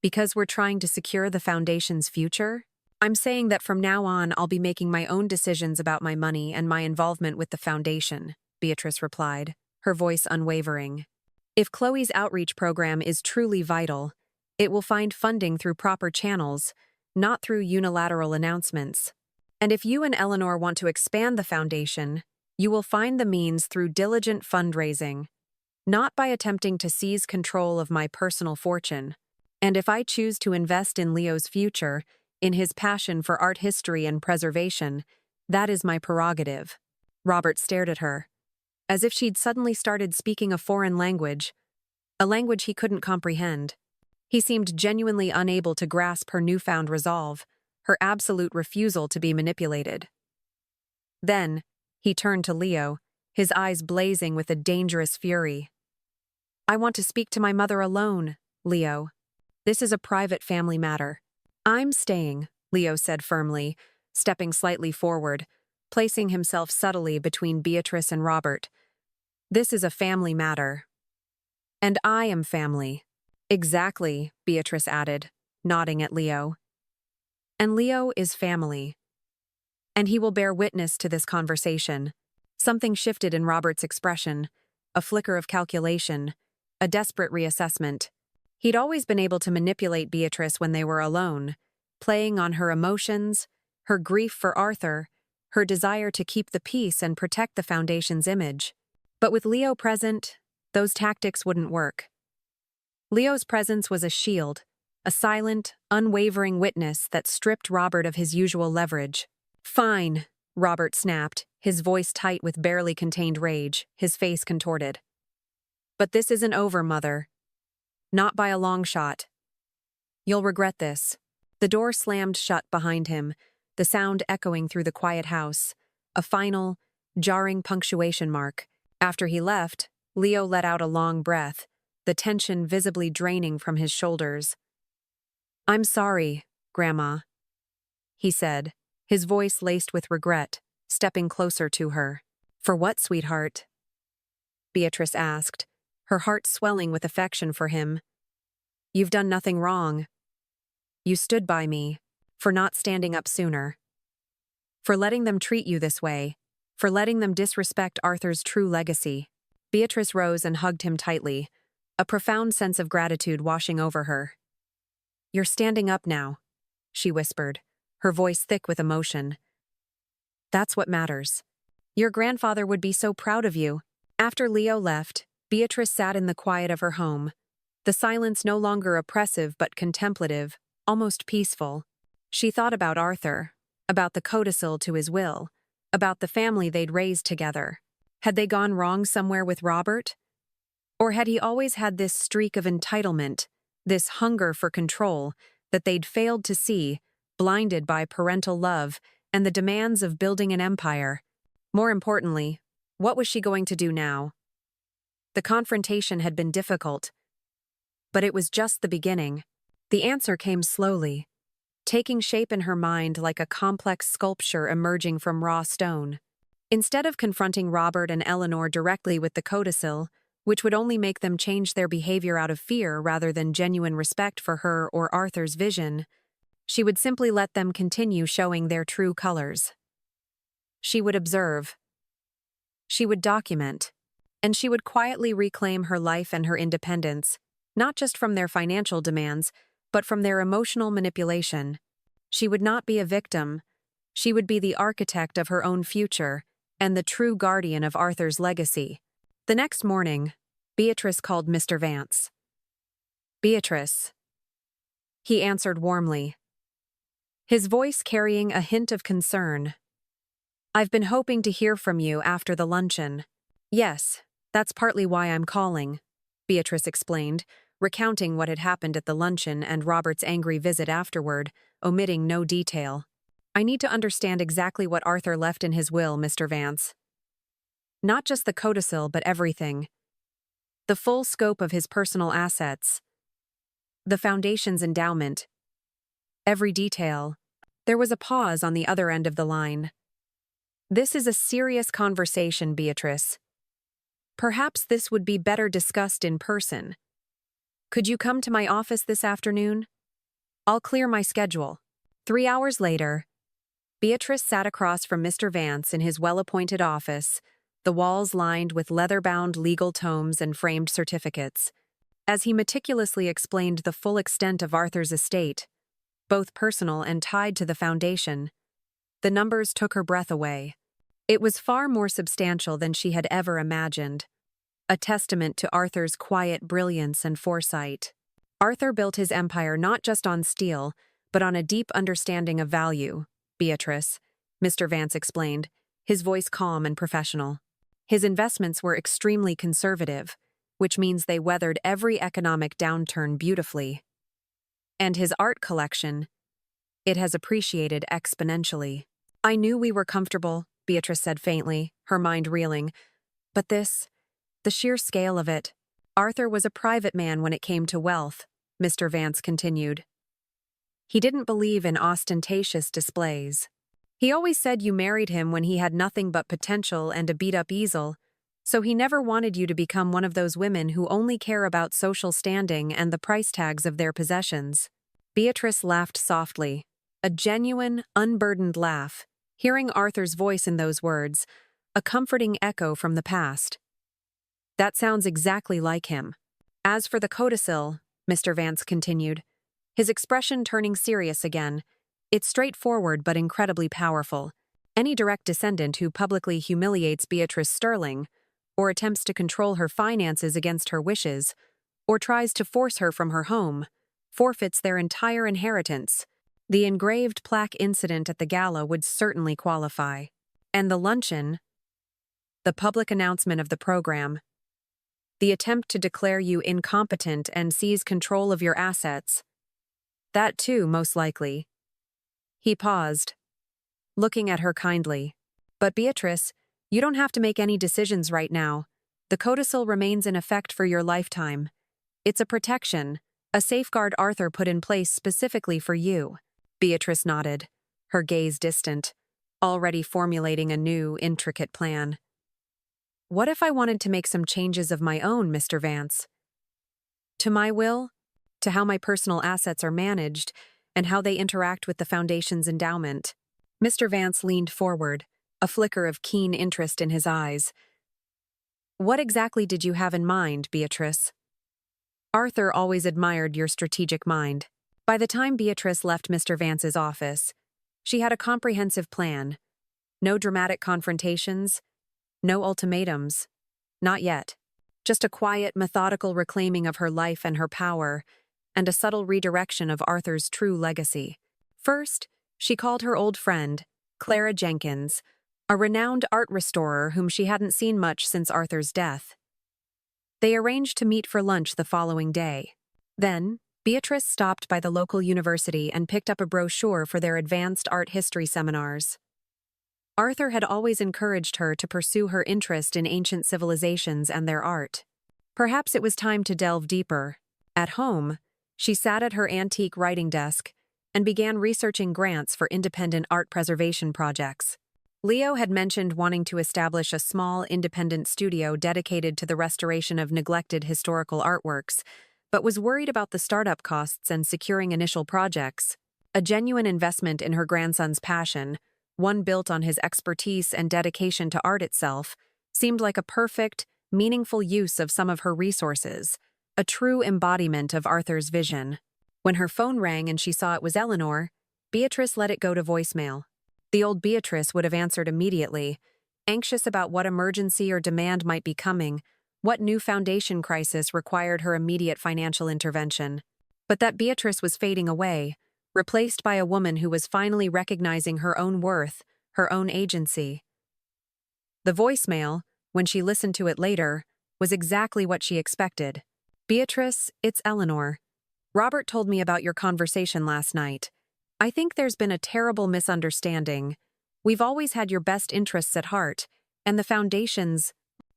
Speaker 1: Because we're trying to secure the foundation's future? I'm saying that from now on I'll be making my own decisions about my money and my involvement with the foundation," Beatrice replied, her voice unwavering. "If Chloe's outreach program is truly vital, it will find funding through proper channels, not through unilateral announcements. And if you and Eleanor want to expand the foundation, you will find the means through diligent fundraising, not by attempting to seize control of my personal fortune. And if I choose to invest in Leo's future, in his passion for art history and preservation, that is my prerogative." Robert stared at her, as if she'd suddenly started speaking a foreign language, a language he couldn't comprehend. He seemed genuinely unable to grasp her newfound resolve, her absolute refusal to be manipulated. Then, he turned to Leo, his eyes blazing with a dangerous fury. "I want to speak to my mother alone, Leo. This is a private family matter." "I'm staying," Leo said firmly, stepping slightly forward, placing himself subtly between Beatrice and Robert. "This is a family matter. And I am family." "Exactly," Beatrice added, nodding at Leo. "And Leo is family. And he will bear witness to this conversation." Something shifted in Robert's expression, a flicker of calculation, a desperate reassessment. He'd always been able to manipulate Beatrice when they were alone, playing on her emotions, her grief for Arthur, her desire to keep the peace and protect the foundation's image. But with Leo present, those tactics wouldn't work. Leo's presence was a shield, a silent, unwavering witness that stripped Robert of his usual leverage. "Fine," Robert snapped, his voice tight with barely contained rage, his face contorted. "But this isn't over, Mother. Not by a long shot. You'll regret this." The door slammed shut behind him, the sound echoing through the quiet house, a final, jarring punctuation mark. After he left, Leo let out a long breath, the tension visibly draining from his shoulders. "I'm sorry, Grandma," he said, his voice laced with regret, stepping closer to her. "For what, sweetheart?" Beatrice asked, her heart swelling with affection for him. "You've done nothing wrong. You stood by me, for not standing up sooner. For letting them treat you this way, for letting them disrespect Arthur's true legacy." Beatrice rose and hugged him tightly, a profound sense of gratitude washing over her. "You're standing up now," she whispered, her voice thick with emotion. "That's what matters. Your grandfather would be so proud of you. After Leo left, Beatrice sat in the quiet of her home, the silence no longer oppressive but contemplative, almost peaceful. She thought about Arthur, about the codicil to his will, about the family they'd raised together. Had they gone wrong somewhere with Robert? Or had he always had this streak of entitlement, this hunger for control, that they'd failed to see, blinded by parental love and the demands of building an empire? More importantly, what was she going to do now? The confrontation had been difficult, but it was just the beginning. The answer came slowly, taking shape in her mind like a complex sculpture emerging from raw stone. Instead of confronting Robert and Eleanor directly with the codicil, which would only make them change their behavior out of fear rather than genuine respect for her or Arthur's vision, she would simply let them continue showing their true colors. She would observe. She would document. And she would quietly reclaim her life and her independence, not just from their financial demands, but from their emotional manipulation. She would not be a victim. She would be the architect of her own future and the true guardian of Arthur's legacy. The next morning, Beatrice called Mr. Vance. "Beatrice." He answered warmly, his voice carrying a hint of concern. "I've been hoping to hear from you after the luncheon." "Yes, that's partly why I'm calling," Beatrice explained, recounting what had happened at the luncheon and Robert's angry visit afterward, omitting no detail. "I need to understand exactly what Arthur left in his will, Mr. Vance. Not just the codicil, but everything. The full scope of his personal assets. The foundation's endowment. Every detail." There was a pause on the other end of the line. "This is a serious conversation, Beatrice. Perhaps this would be better discussed in person. Could you come to my office this afternoon? I'll clear my schedule." 3 hours later, Beatrice sat across from Mr. Vance in his well-appointed office, the walls lined with leather-bound legal tomes and framed certificates, as he meticulously explained the full extent of Arthur's estate, both personal and tied to the foundation. The numbers took her breath away. It was far more substantial than she had ever imagined, a testament to Arthur's quiet brilliance and foresight. Arthur built his empire not just on steel, but on a deep understanding of value, Beatrice, Mr. Vance explained, his voice calm and professional. His investments were extremely conservative, which means they weathered every economic downturn beautifully. And his art collection, it has appreciated exponentially. "I knew we were comfortable," Beatrice said faintly, her mind reeling. "But this, the sheer scale of it." "Arthur was a private man when it came to wealth," Mr. Vance continued. "He didn't believe in ostentatious displays. He always said you married him when he had nothing but potential and a beat-up easel, so he never wanted you to become one of those women who only care about social standing and the price tags of their possessions." Beatrice laughed softly, a genuine, unburdened laugh, hearing Arthur's voice in those words, a comforting echo from the past. "That sounds exactly like him." "As for the codicil," Mr. Vance continued, his expression turning serious again, "it's straightforward but incredibly powerful. Any direct descendant who publicly humiliates Beatrice Sterling, or attempts to control her finances against her wishes, or tries to force her from her home, forfeits their entire inheritance. The engraved plaque incident at the gala would certainly qualify. And the luncheon, the public announcement of the program, the attempt to declare you incompetent and seize control of your assets, that too, most likely." He paused, looking at her kindly. "But Beatrice, you don't have to make any decisions right now. The codicil remains in effect for your lifetime. It's a protection, a safeguard Arthur put in place specifically for you." Beatrice nodded, her gaze distant, already formulating a new, intricate plan. "What if I wanted to make some changes of my own, Mr. Vance? To my will? To how my personal assets are managed, and how they interact with the Foundation's endowment?" Mr. Vance leaned forward, a flicker of keen interest in his eyes. "What exactly did you have in mind, Beatrice?" "Arthur always admired your strategic mind." By the time Beatrice left Mr. Vance's office, she had a comprehensive plan. No dramatic confrontations, no ultimatums, Not yet. Just a quiet, methodical reclaiming of her life and her power, and a subtle redirection of Arthur's true legacy. First, she called her old friend, Clara Jenkins, a renowned art restorer whom she hadn't seen much since Arthur's death. They arranged to meet for lunch the following day. Then, Beatrice stopped by the local university and picked up a brochure for their advanced art history seminars. Arthur had always encouraged her to pursue her interest in ancient civilizations and their art. Perhaps it was time to delve deeper. At home, she sat at her antique writing desk and began researching grants for independent art preservation projects. Leo had mentioned wanting to establish a small, independent studio dedicated to the restoration of neglected historical artworks, but was worried about the startup costs and securing initial projects. A genuine investment in her grandson's passion, one built on his expertise and dedication to art itself, seemed like a perfect, meaningful use of some of her resources, a true embodiment of Arthur's vision. When her phone rang and she saw it was Eleanor, Beatrice let it go to voicemail. The old Beatrice would have answered immediately, anxious about what emergency or demand might be coming, what new foundation crisis required her immediate financial intervention. But that Beatrice was fading away, replaced by a woman who was finally recognizing her own worth, her own agency. The voicemail, when she listened to it later, was exactly what she expected. "Beatrice, it's Eleanor. Robert told me about your conversation last night. I think there's been a terrible misunderstanding. We've always had your best interests at heart, and the foundations.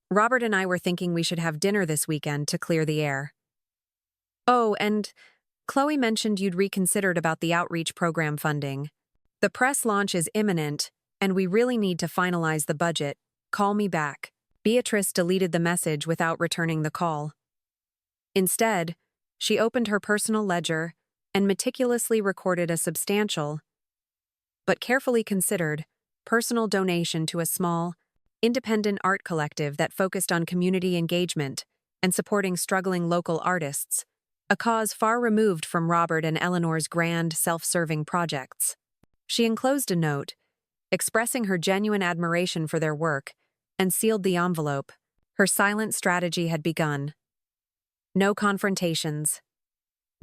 Speaker 1: Robert and I were thinking we should have dinner this weekend to clear the air. Oh, and Chloe mentioned you'd reconsidered about the outreach program funding. The press launch is imminent, and we really need to finalize the budget. Call me back." Beatrice deleted the message without returning the call. Instead, she opened her personal ledger and meticulously recorded a substantial, but carefully considered, personal donation to a small, independent art collective that focused on community engagement and supporting struggling local artists, a cause far removed from Robert and Eleanor's grand, self-serving projects. She enclosed a note, expressing her genuine admiration for their work, and sealed the envelope. Her silent strategy had begun. No confrontations.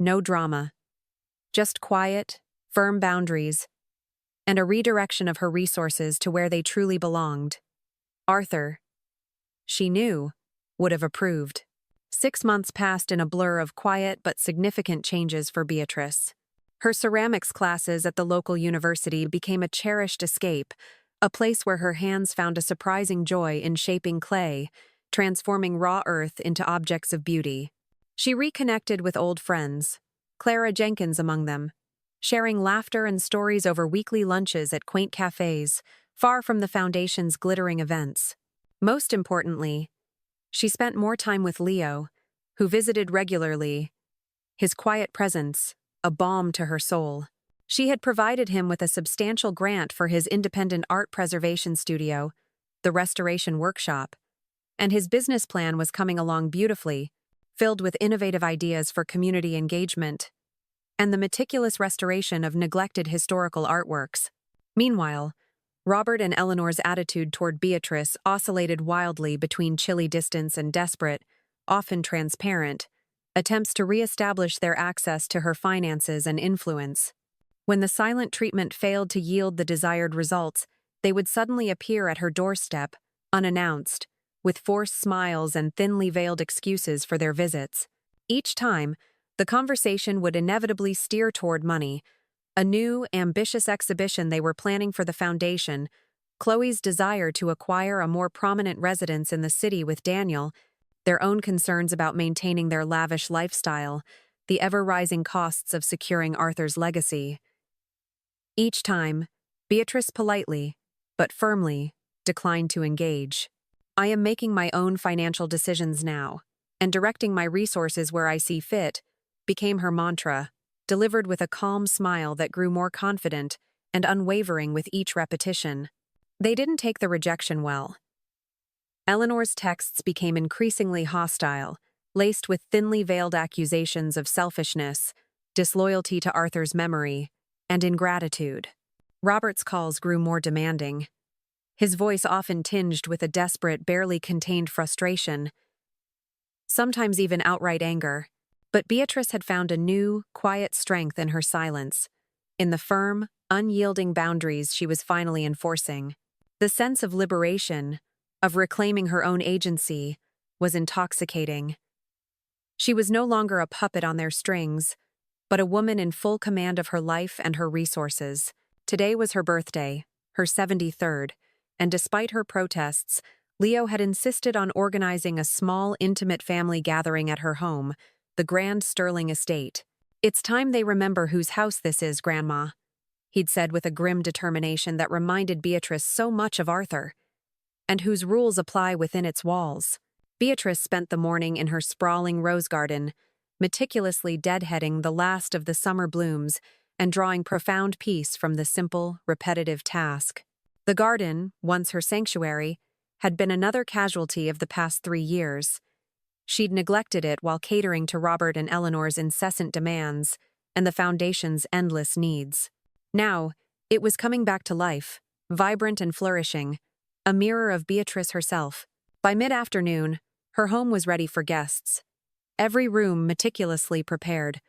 Speaker 1: No drama. Just quiet, firm boundaries, and a redirection of her resources to where they truly belonged. Arthur, she knew, would have approved. 6 months passed in a blur of quiet but significant changes for Beatrice. Her ceramics classes at the local university became a cherished escape, a place where her hands found a surprising joy in shaping clay, transforming raw earth into objects of beauty. She reconnected with old friends, Clara Jenkins among them, sharing laughter and stories over weekly lunches at quaint cafes, far from the Foundation's glittering events. Most importantly, she spent more time with Leo, who visited regularly, his quiet presence, a balm to her soul. She had provided him with a substantial grant for his independent art preservation studio, the Restoration Workshop, and his business plan was coming along beautifully, filled with innovative ideas for community engagement and the meticulous restoration of neglected historical artworks. Meanwhile, Robert and Eleanor's attitude toward Beatrice oscillated wildly between chilly distance and desperate, often transparent, attempts to re-establish their access to her finances and influence. When the silent treatment failed to yield the desired results, they would suddenly appear at her doorstep, unannounced, with forced smiles and thinly veiled excuses for their visits. Each time, the conversation would inevitably steer toward money, a new, ambitious exhibition they were planning for the Foundation, Chloe's desire to acquire a more prominent residence in the city with Daniel, their own concerns about maintaining their lavish lifestyle, the ever-rising costs of securing Arthur's legacy. Each time, Beatrice politely, but firmly, declined to engage. "I am making my own financial decisions now, and directing my resources where I see fit," became her mantra, delivered with a calm smile that grew more confident and unwavering with each repetition. They didn't take the rejection well. Eleanor's texts became increasingly hostile, laced with thinly veiled accusations of selfishness, disloyalty to Arthur's memory, and ingratitude. Robert's calls grew more demanding. his voice often tinged with a desperate, barely contained frustration, sometimes even outright anger. But Beatrice had found a new, quiet strength in her silence, in the firm, unyielding boundaries she was finally enforcing. The sense of liberation, of reclaiming her own agency, was intoxicating. She was no longer a puppet on their strings, but a woman in full command of her life and her resources. Today was her birthday, her 73rd, and despite her protests, Leo had insisted on organizing a small, intimate family gathering at her home, the Grand Sterling Estate. "It's time they remember whose house this is, Grandma," he'd said with a grim determination that reminded Beatrice so much of Arthur, "and whose rules apply within its walls." Beatrice spent the morning in her sprawling rose garden, meticulously deadheading the last of the summer blooms and drawing profound peace from the simple, repetitive task. The garden, once her sanctuary, had been another casualty of the past 3 years. She'd neglected it while catering to Robert and Eleanor's incessant demands and the foundation's endless needs. Now, it was coming back to life, vibrant and flourishing, a mirror of Beatrice herself. By mid-afternoon, her home was ready for guests, every room meticulously prepared,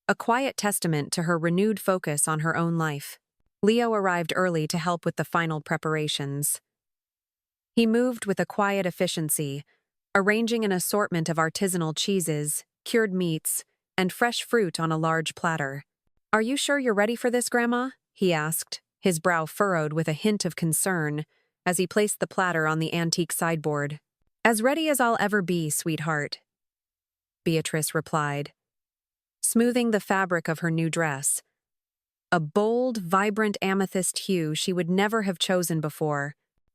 Speaker 1: a quiet testament to her renewed focus on her own life. Leo arrived early to help with the final preparations. He moved with a quiet efficiency, arranging an assortment of artisanal cheeses, cured meats, and fresh fruit on a large platter. "Are you sure you're ready for this, Grandma?" he asked, his brow furrowed with a hint of concern as he placed the platter on the antique sideboard. "As ready as I'll ever be, sweetheart," Beatrice replied, smoothing the fabric of her new dress, a bold, vibrant amethyst hue she would never have chosen before,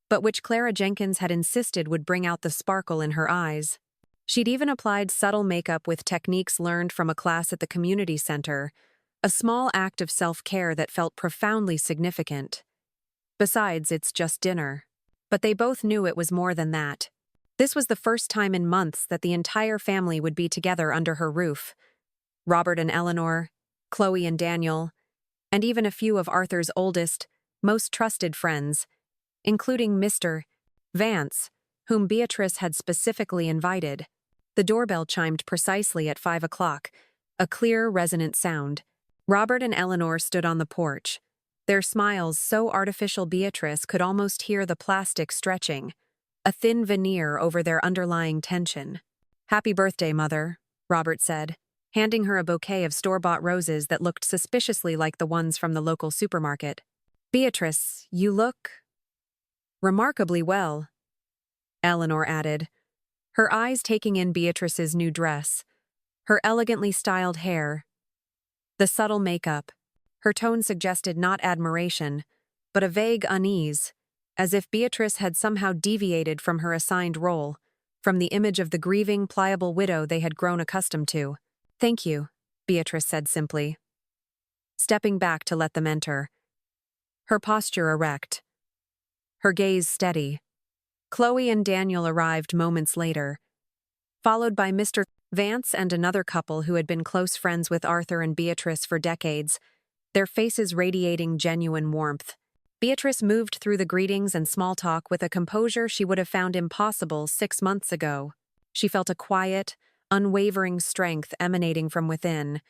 Speaker 1: but which Clara Jenkins had insisted would bring out the sparkle in her eyes. She'd even applied subtle makeup with techniques learned from a class at the community center, a small act of self-care that felt profoundly significant. Besides, it's just dinner. But they both knew it was more than that. This was the first time in months that the entire family would be together under her roof. Robert and Eleanor, Chloe and Daniel, and even a few of Arthur's oldest, most trusted friends, including Mr. Vance, whom Beatrice had specifically invited. The doorbell chimed precisely at 5 o'clock, a clear, resonant sound. Robert and Eleanor stood on the porch, their smiles so artificial Beatrice could almost hear the plastic stretching, a thin veneer over their underlying tension. "Happy birthday, Mother," Robert said, handing her a bouquet of store-bought roses that looked suspiciously like the ones from the local supermarket. "Beatrice, you look remarkably well," Eleanor added, her eyes taking in Beatrice's new dress, her elegantly styled hair, the subtle makeup. Her tone suggested not admiration, but a vague unease, as if Beatrice had somehow deviated from her assigned role, from the image of the grieving, pliable widow they had grown accustomed to. "Thank you," Beatrice said simply, stepping back to let them enter, her posture erect, her gaze steady. Chloe and Daniel arrived moments later, followed by Mr. Vance and another couple who had been close friends with Arthur and Beatrice for decades, their faces radiating genuine warmth. Beatrice moved through the greetings and small talk with a composure she would have found impossible 6 months ago. She felt a quiet, unwavering strength emanating from within,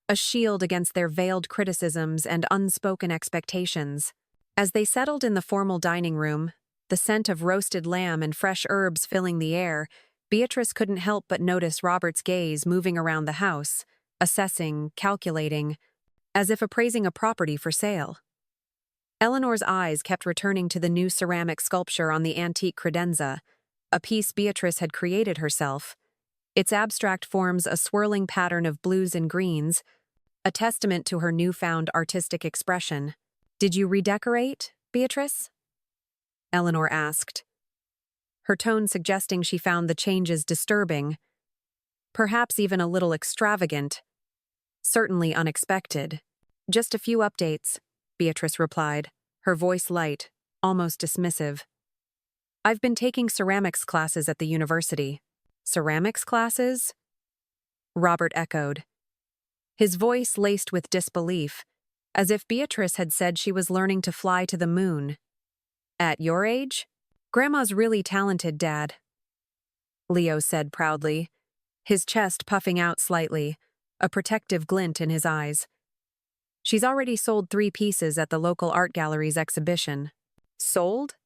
Speaker 1: a shield against their veiled criticisms and unspoken expectations. As they settled in the formal dining room, the scent of roasted lamb and fresh herbs filling the air, Beatrice couldn't help but notice Robert's gaze moving around the house, assessing, calculating, as if appraising a property for sale. Eleanor's eyes kept returning to the new ceramic sculpture on the antique credenza, a piece Beatrice had created herself. Its abstract forms a swirling pattern of blues and greens, a testament to her newfound artistic expression. "Did you redecorate, Beatrice?" Eleanor asked, her tone suggesting she found the changes disturbing, perhaps even a little extravagant, certainly unexpected. "Just a few updates," Beatrice replied, her voice light, almost dismissive. "I've been taking ceramics classes at the university." "Ceramics classes?" Robert echoed, his voice laced with disbelief, as if Beatrice had said she was learning to fly to the moon. At your age? Grandma's really talented, Dad, Leo said proudly, his chest puffing out slightly, a protective glint in his eyes. She's already sold 3 pieces at the local art gallery's exhibition. Sold?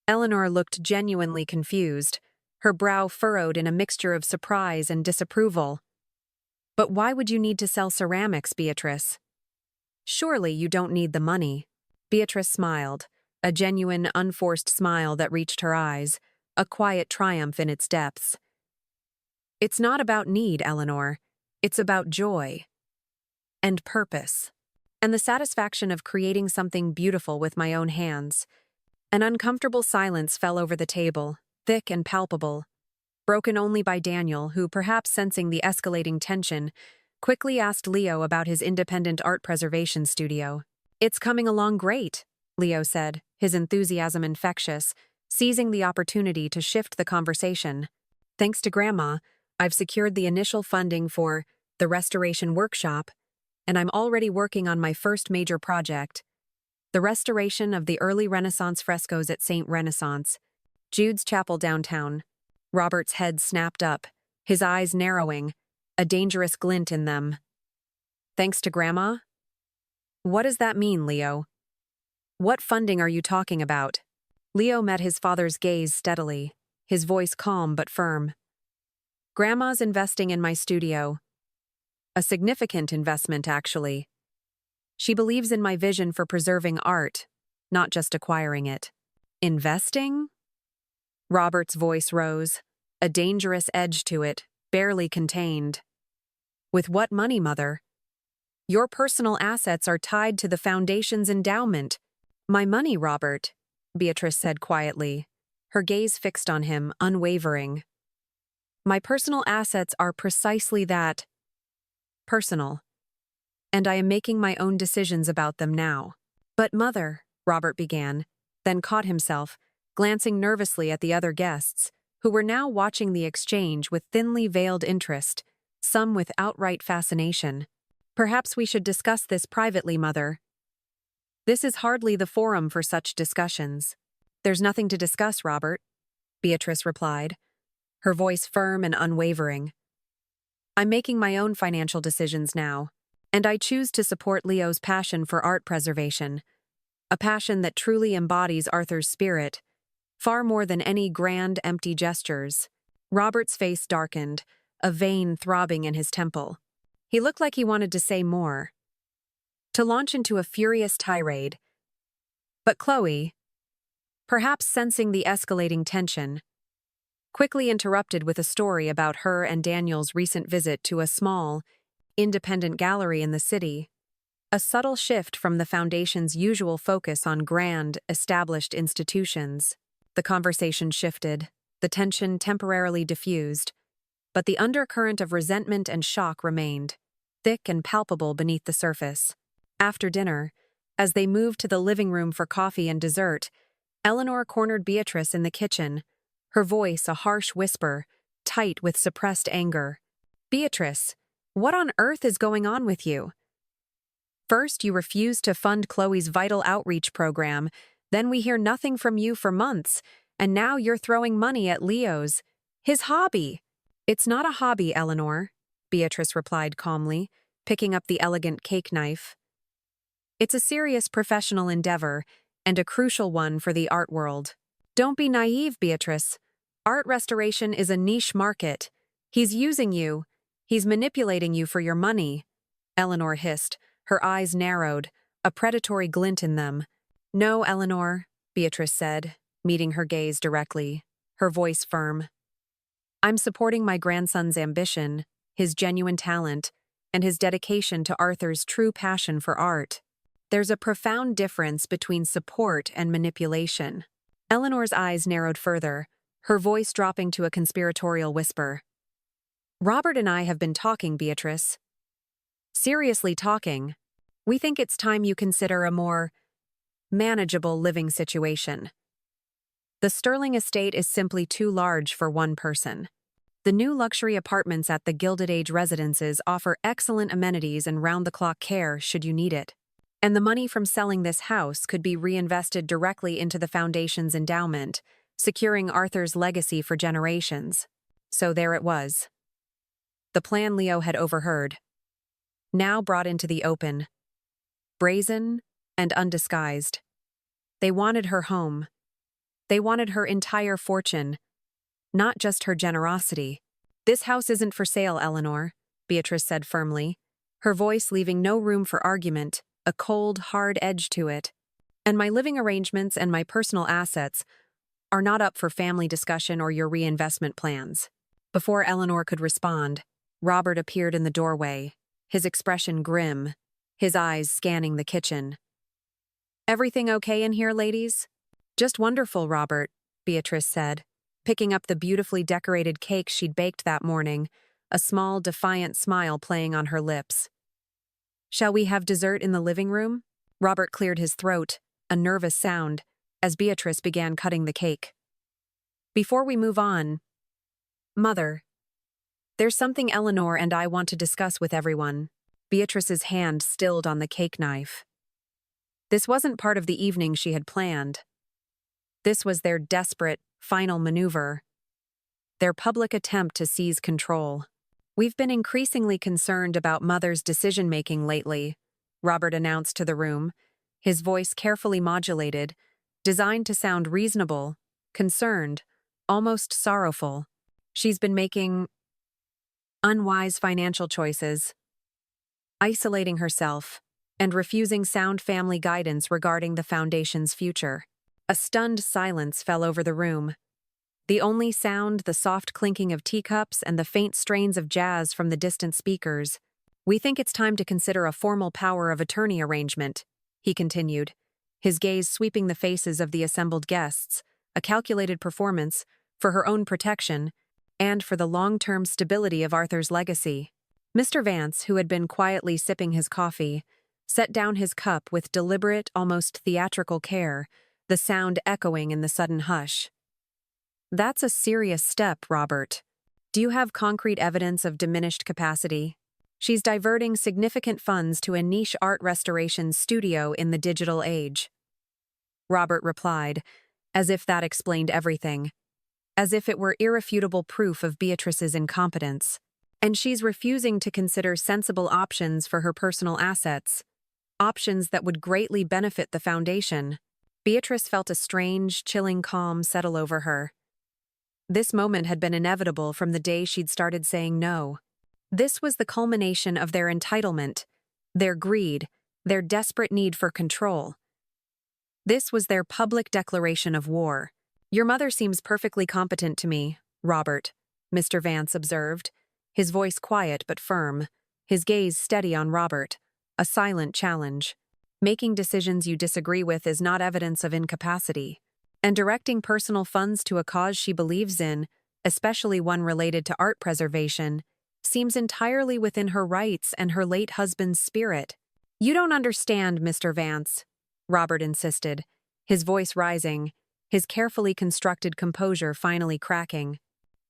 Speaker 1: Eleanor looked genuinely confused, her brow furrowed in a mixture of surprise and disapproval. But why would you need to sell ceramics, Beatrice? Surely you don't need the money. Beatrice smiled, a genuine, unforced smile that reached her eyes, a quiet triumph in its depths. It's not about need, Eleanor. It's about joy. And purpose. And the satisfaction of creating something beautiful with my own hands. An uncomfortable silence fell over the table, thick and palpable, broken only by Daniel, who, perhaps sensing the escalating tension, quickly asked Leo about his independent art preservation studio. It's coming along great, Leo said, his enthusiasm infectious, seizing the opportunity to shift the conversation. Thanks to Grandma, I've secured the initial funding for the restoration workshop, and I'm already working on my first major project, the restoration of the early Renaissance frescoes at St. Renaissance, Jude's Chapel downtown. Robert's head snapped up, his eyes narrowing, a dangerous glint in them. Thanks to Grandma? What does that mean, Leo? What funding are you talking about? Leo met his father's gaze steadily, his voice calm but firm. Grandma's investing in my studio. A significant investment, actually. She believes in my vision for preserving art, not just acquiring it. Investing? Robert's voice rose, a dangerous edge to it, barely contained. With what money, Mother? Your personal assets are tied to the Foundation's endowment. My money, Robert, Beatrice said quietly, her gaze fixed on him, unwavering. My personal assets are precisely that. Personal. And I am making my own decisions about them now. But Mother, Robert began, then caught himself, glancing nervously at the other guests, who were now watching the exchange with thinly veiled interest, some with outright fascination. Perhaps we should discuss this privately, Mother. This is hardly the forum for such discussions. There's nothing to discuss, Robert, Beatrice replied, her voice firm and unwavering. I'm making my own financial decisions now, and I choose to support Leo's passion for art preservation, a passion that truly embodies Arthur's spirit, far more than any grand, empty gestures. Robert's face darkened, a vein throbbing in his temple. He looked like he wanted to say more, to launch into a furious tirade. But Chloe, perhaps sensing the escalating tension, quickly interrupted with a story about her and Daniel's recent visit to a small, independent gallery in the city, a subtle shift from the Foundation's usual focus on grand, established institutions. The conversation shifted, the tension temporarily diffused, but the undercurrent of resentment and shock remained, thick and palpable beneath the surface. After dinner, as they moved to the living room for coffee and dessert, Eleanor cornered Beatrice in the kitchen, her voice a harsh whisper, tight with suppressed anger. Beatrice, what on earth is going on with you? First, you refused to fund Chloe's vital outreach program, then we hear nothing from you for months, and now you're throwing money at Leo's, his hobby. It's not a hobby, Eleanor, Beatrice replied calmly, picking up the elegant cake knife. It's a serious professional endeavor, and a crucial one for the art world. Don't be naive, Beatrice. Art restoration is a niche market. He's using you. He's manipulating you for your money, Eleanor hissed, her eyes narrowed, a predatory glint in them. No, Eleanor, Beatrice said, meeting her gaze directly, her voice firm. I'm supporting my grandson's ambition, his genuine talent, and his dedication to Arthur's true passion for art. There's a profound difference between support and manipulation. Eleanor's eyes narrowed further, her voice dropping to a conspiratorial whisper. Robert and I have been talking, Beatrice. Seriously talking. We think it's time you consider a more manageable living situation. The Sterling estate is simply too large for one person. The new luxury apartments at the Gilded Age residences offer excellent amenities and round-the-clock care should you need it. And the money from selling this house could be reinvested directly into the foundation's endowment, securing Arthur's legacy for generations. So there it was. The plan Leo had overheard, now brought into the open, brazen and undisguised. They wanted her home. They wanted her entire fortune, not just her generosity. "This house isn't for sale, Eleanor," Beatrice said firmly, her voice leaving no room for argument, a cold, hard edge to it. "And my living arrangements and my personal assets are not up for family discussion or your reinvestment plans." Before Eleanor could respond, Robert appeared in the doorway, his expression grim, his eyes scanning the kitchen. "Everything okay in here, ladies?" "Just wonderful, Robert," Beatrice said, picking up the beautifully decorated cake she'd baked that morning, a small, defiant smile playing on her lips. "Shall we have dessert in the living room?" Robert cleared his throat, a nervous sound, as Beatrice began cutting the cake. "Before we move on, Mother, there's something Eleanor and I want to discuss with everyone." Beatrice's hand stilled on the cake knife. This wasn't part of the evening she had planned. This was their desperate, final maneuver, their public attempt to seize control. "We've been increasingly concerned about Mother's decision-making lately," Robert announced to the room, his voice carefully modulated, designed to sound reasonable, concerned, almost sorrowful. "She's been making unwise financial choices, isolating herself, and refusing sound family guidance regarding the foundation's future." A stunned silence fell over the room. The only sound, the soft clinking of teacups and the faint strains of jazz from the distant speakers. "We think it's time to consider a formal power of attorney arrangement," he continued, his gaze sweeping the faces of the assembled guests, a calculated performance for her own protection and for the long-term stability of Arthur's legacy. Mr. Vance, who had been quietly sipping his coffee, set down his cup with deliberate, almost theatrical care, the sound echoing in the sudden hush. "That's a serious step, Robert. Do you have concrete evidence of diminished capacity? She's diverting significant funds to a niche art restoration studio in the digital age." Robert replied, as if that explained everything, as if it were irrefutable proof of Beatrice's incompetence. "And she's refusing to consider sensible options for her personal assets, options that would greatly benefit the foundation." Beatrice felt a strange, chilling calm settle over her. This moment had been inevitable from the day she'd started saying no. This was the culmination of their entitlement, their greed, their desperate need for control. This was their public declaration of war. "Your mother seems perfectly competent to me, Robert," Mr. Vance observed, his voice quiet but firm, his gaze steady on Robert, a silent challenge. "Making decisions you disagree with is not evidence of incapacity. And directing personal funds to a cause she believes in, especially one related to art preservation, seems entirely within her rights and her late husband's spirit." "You don't understand, Mr. Vance," Robert insisted, his voice rising, his carefully constructed composure finally cracking.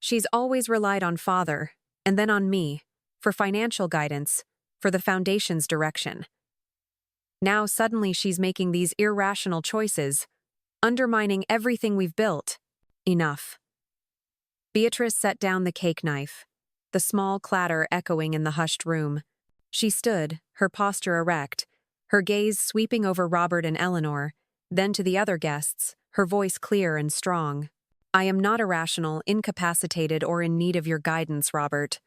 Speaker 1: "She's always relied on Father, and then on me, for financial guidance, for the foundation's direction. Now suddenly she's making these irrational choices, undermining everything we've built. Enough." Beatrice set down the cake knife, the small clatter echoing in the hushed room. She stood, her posture erect, her gaze sweeping over Robert and Eleanor, then to the other guests, her voice clear and strong. "I am not irrational, incapacitated, or in need of your guidance, Robert.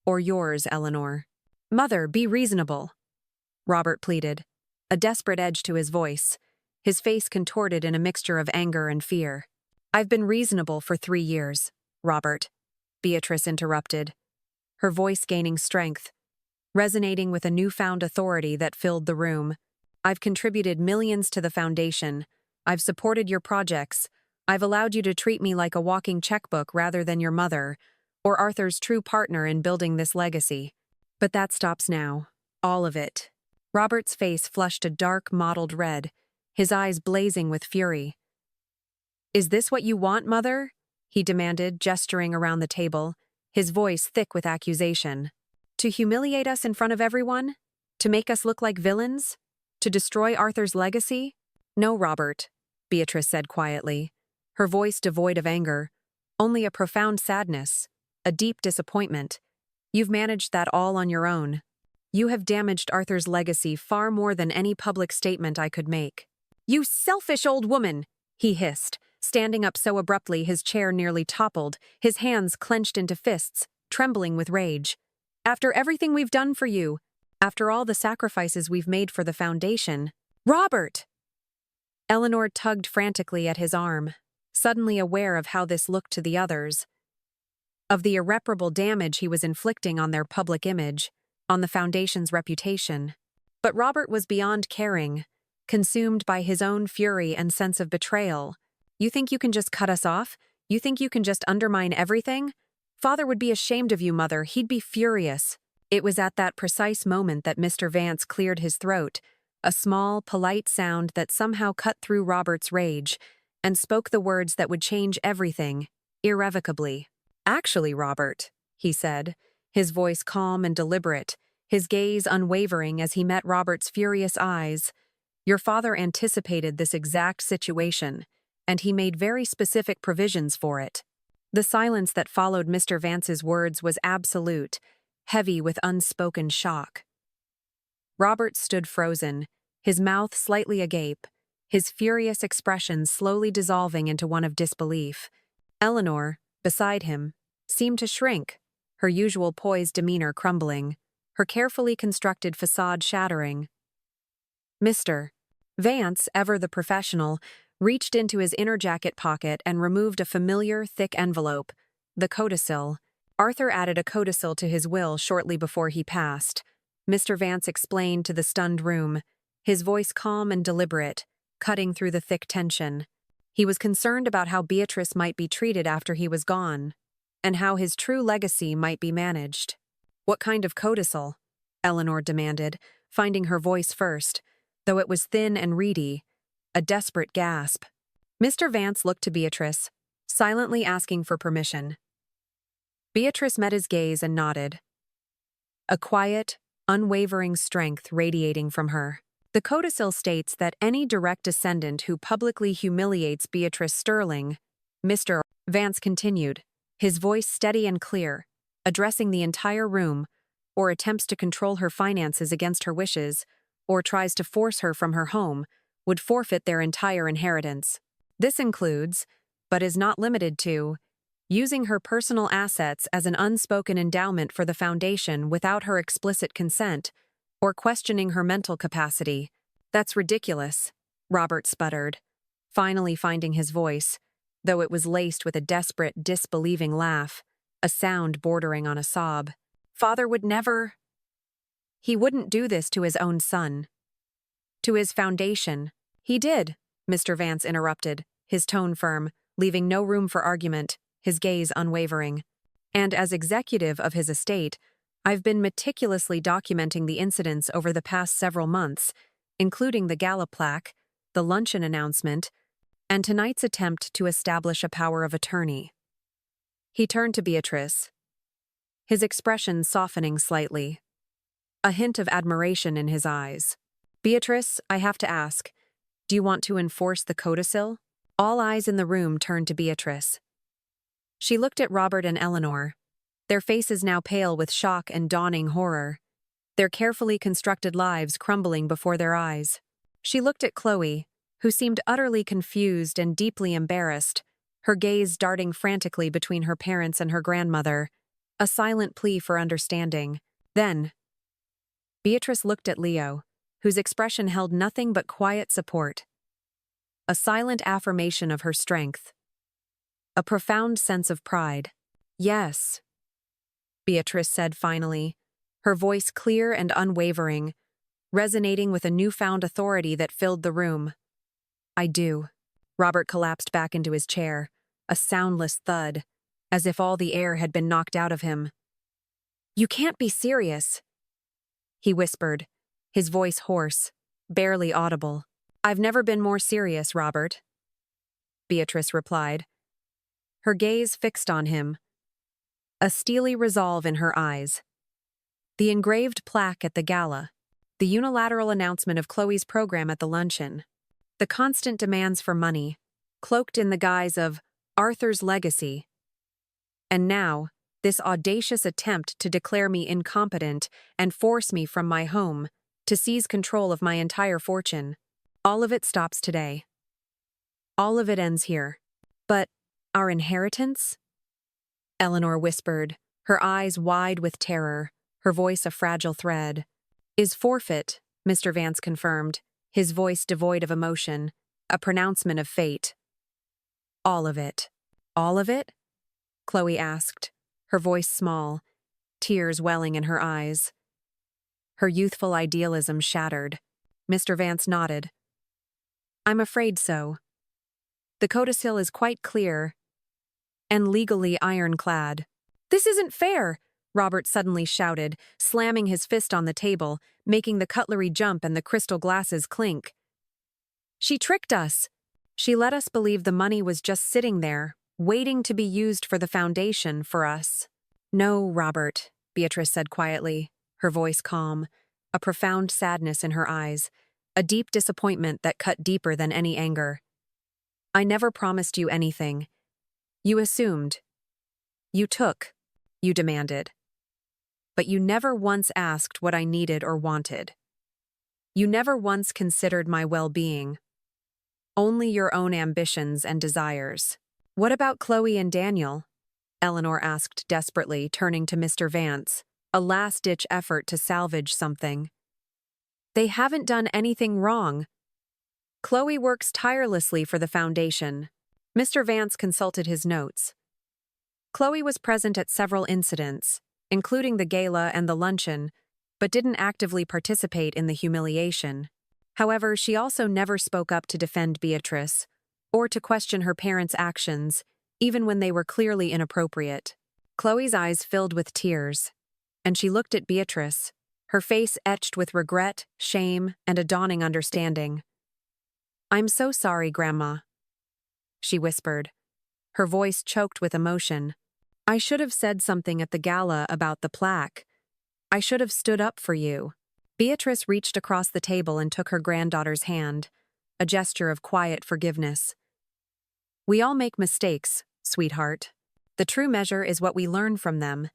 Speaker 1: Or yours, Eleanor." "Mother, be reasonable," Robert pleaded, a desperate edge to his voice, his face contorted in a mixture of anger and fear. "I've been reasonable for 3 years, Robert," Beatrice interrupted, her voice gaining strength, resonating with a newfound authority that filled the room. "I've contributed millions to the foundation. I've supported your projects. I've allowed you to treat me like a walking checkbook rather than your mother, or Arthur's true partner in building this legacy. But that stops now. All of it." Robert's face flushed a dark, mottled red, his eyes blazing with fury. "Is this what you want, Mother?" he demanded, gesturing around the table, his voice thick with accusation. "To humiliate us in front of everyone? To make us look like villains? To destroy Arthur's legacy? No, Robert, Beatrice said quietly, her voice devoid of anger, only a profound sadness, a deep disappointment. You've managed that all on your own. You have damaged Arthur's legacy far more than any public statement I could make. You selfish old woman, he hissed, standing up so abruptly his chair nearly toppled, his hands clenched into fists, trembling with rage. After everything we've done for you, after all the sacrifices we've made for the foundation, Robert! Eleanor tugged frantically at his arm, suddenly aware of how this looked to the others, of the irreparable damage he was inflicting on their public image, on the foundation's reputation. But Robert was beyond caring, consumed by his own fury and sense of betrayal. You think you can just cut us off? You think you can just undermine everything? Father would be ashamed of you, Mother. He'd be furious. It was at that precise moment that Mr. Vance cleared his throat, a small, polite sound that somehow cut through Robert's rage, and spoke the words that would change everything, irrevocably. Actually, Robert, he said, his voice calm and deliberate, his gaze unwavering as he met Robert's furious eyes. Your father anticipated this exact situation, and he made very specific provisions for it. The silence that followed Mr. Vance's words was absolute, heavy with unspoken shock. Robert stood frozen, his mouth slightly agape, his furious expression slowly dissolving into one of disbelief. Eleanor, beside him, seemed to shrink, her usual poised demeanor crumbling, her carefully constructed facade shattering. Mr. Vance, ever the professional, reached into his inner jacket pocket and removed a familiar, thick envelope, the codicil. Arthur added a codicil to his will shortly before he passed. Mr. Vance explained to the stunned room, his voice calm and deliberate, cutting through the thick tension. He was concerned about how Beatrice might be treated after he was gone, and how his true legacy might be managed. What kind of codicil? Eleanor demanded, finding her voice first, though it was thin and reedy, a desperate gasp. Mr. Vance looked to Beatrice, silently asking for permission. Beatrice met his gaze and nodded, a quiet, unwavering strength radiating from her. The codicil states that any direct descendant who publicly humiliates Beatrice Sterling, Mr. Vance continued, his voice steady and clear, addressing the entire room, or attempts to control her finances against her wishes, or tries to force her from her home, would forfeit their entire inheritance. This includes, but is not limited to, using her personal assets as an unspoken endowment for the foundation without her explicit consent, or questioning her mental capacity. That's ridiculous, Robert sputtered, finally finding his voice, though it was laced with a desperate, disbelieving laugh, a sound bordering on a sob. Father would never. He wouldn't do this to his own son. To his foundation. He did, Mr. Vance interrupted, his tone firm, leaving no room for argument, his gaze unwavering. And as executive of his estate, I've been meticulously documenting the incidents over the past several months, including the gala plaque, the luncheon announcement, and tonight's attempt to establish a power of attorney. He turned to Beatrice, his expression softening slightly, a hint of admiration in his eyes. Beatrice, I have to ask, do you want to enforce the codicil? All eyes in the room turned to Beatrice. She looked at Robert and Eleanor, their faces now pale with shock and dawning horror, their carefully constructed lives crumbling before their eyes. She looked at Chloe, who seemed utterly confused and deeply embarrassed, her gaze darting frantically between her parents and her grandmother, a silent plea for understanding. Then, Beatrice looked at Leo, whose expression held nothing but quiet support, a silent affirmation of her strength, a profound sense of pride. Yes, Beatrice said finally, her voice clear and unwavering, resonating with a newfound authority that filled the room. I do. Robert collapsed back into his chair, a soundless thud, as if all the air had been knocked out of him. You can't be serious, he whispered, his voice hoarse, barely audible. I've never been more serious, Robert, Beatrice replied, her gaze fixed on him, a steely resolve in her eyes. The engraved plaque at the gala, The unilateral announcement of Chloe's program at the luncheon. The constant demands for money, cloaked in the guise of Arthur's legacy. And now, this audacious attempt to declare me incompetent and force me from my home, to seize control of my entire fortune. All of it stops today. All of it ends here. But our inheritance? Eleanor whispered, her eyes wide with terror, her voice a fragile thread. Is forfeit, Mr. Vance confirmed, his voice devoid of emotion, a pronouncement of fate. All of it. All of it? Chloe asked, her voice small, tears welling in her eyes. Her youthful idealism shattered. Mr. Vance nodded. I'm afraid so. The codicil is quite clear and legally ironclad. This isn't fair, Robert suddenly shouted, slamming his fist on the table, making the cutlery jump and the crystal glasses clink. She tricked us. She let us believe the money was just sitting there, waiting to be used for the foundation for us. No, Robert, Beatrice said quietly, her voice calm, a profound sadness in her eyes, a deep disappointment that cut deeper than any anger. I never promised you anything. You assumed. You took. You demanded. But you never once asked what I needed or wanted. You never once considered my well-being. Only your own ambitions and desires. What about Chloe and Daniel? Eleanor asked desperately, turning to Mr. Vance, a last-ditch effort to salvage something. They haven't done anything wrong. Chloe works tirelessly for the foundation. Mr. Vance consulted his notes. Chloe was present at several incidents, including the gala and the luncheon, but didn't actively participate in the humiliation. However, she also never spoke up to defend Beatrice, or to question her parents' actions, even when they were clearly inappropriate. Chloe's eyes filled with tears, and she looked at Beatrice, her face etched with regret, shame, and a dawning understanding. I'm so sorry, Grandma, she whispered, her voice choked with emotion. I should have said something at the gala about the plaque. I should have stood up for you. Beatrice reached across the table and took her granddaughter's hand, a gesture of quiet forgiveness. We all make mistakes, sweetheart. The true measure is what we learn from them,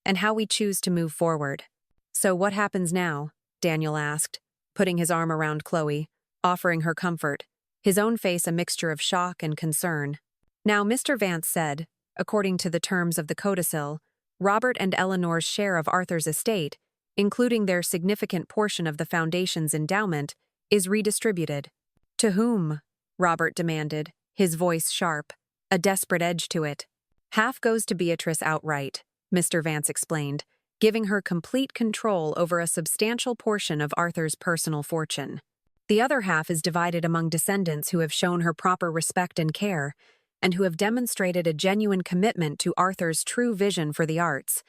Speaker 1: and how we choose to move forward. So what happens now? Daniel asked, putting his arm around Chloe, offering her comfort, his own face a mixture of shock and concern. Now Mr. Vance said, according to the terms of the codicil, Robert and Eleanor's share of Arthur's estate, including their significant portion of the foundation's endowment, is redistributed. To whom? Robert demanded, his voice sharp, a desperate edge to it. Half goes to Beatrice outright, Mr. Vance explained, giving her complete control over a substantial portion of Arthur's personal fortune. The other half is divided among descendants who have shown her proper respect and care, and who have demonstrated a genuine commitment to Arthur's true vision for the arts,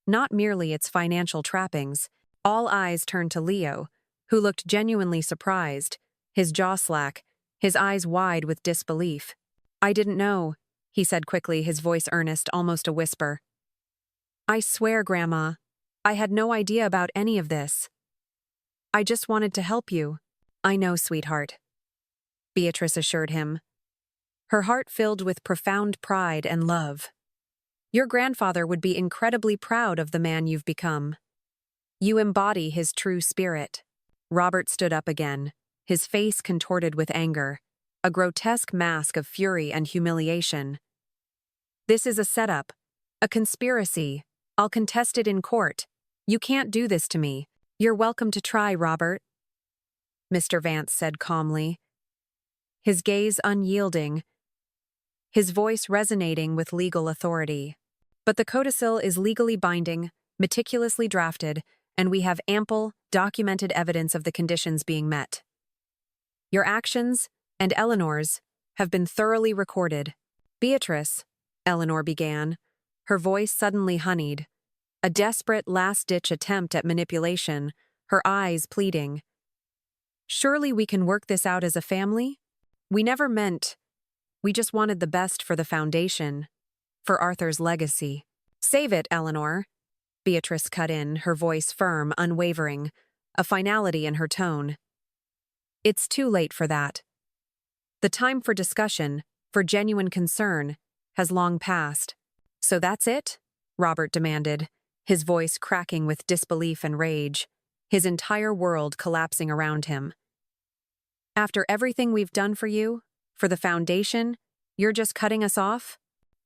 Speaker 1: not merely its financial trappings. All eyes turned to Leo, who looked genuinely surprised, his jaw slack, his eyes wide with disbelief. I didn't know, he said quickly, his voice earnest, almost a whisper. I swear, Grandma, I had no idea about any of this. I just wanted to help you. I know, sweetheart, Beatrice assured him, her heart filled with profound pride and love. Your grandfather would be incredibly proud of the man you've become. You embody his true spirit. Robert stood up again, his face contorted with anger, a grotesque mask of fury and humiliation. This is a setup, a conspiracy. I'll contest it in court. You can't do this to me. You're welcome to try, Robert, Mr. Vance said calmly, his gaze unyielding, his voice resonating with legal authority. But the codicil is legally binding, meticulously drafted, and we have ample, documented evidence of the conditions being met. Your actions, and Eleanor's, have been thoroughly recorded. Beatrice, Eleanor began, her voice suddenly honeyed, a desperate last-ditch attempt at manipulation, her eyes pleading. Surely we can work this out as a family? We never meant. We just wanted the best for the foundation, for Arthur's legacy. Save it, Eleanor, Beatrice cut in, her voice firm, unwavering, a finality in her tone. It's too late for that. The time for discussion, for genuine concern, has long passed. So that's it? Robert demanded, his voice cracking with disbelief and rage, his entire world collapsing around him. After everything we've done for you, for the foundation, you're just cutting us off?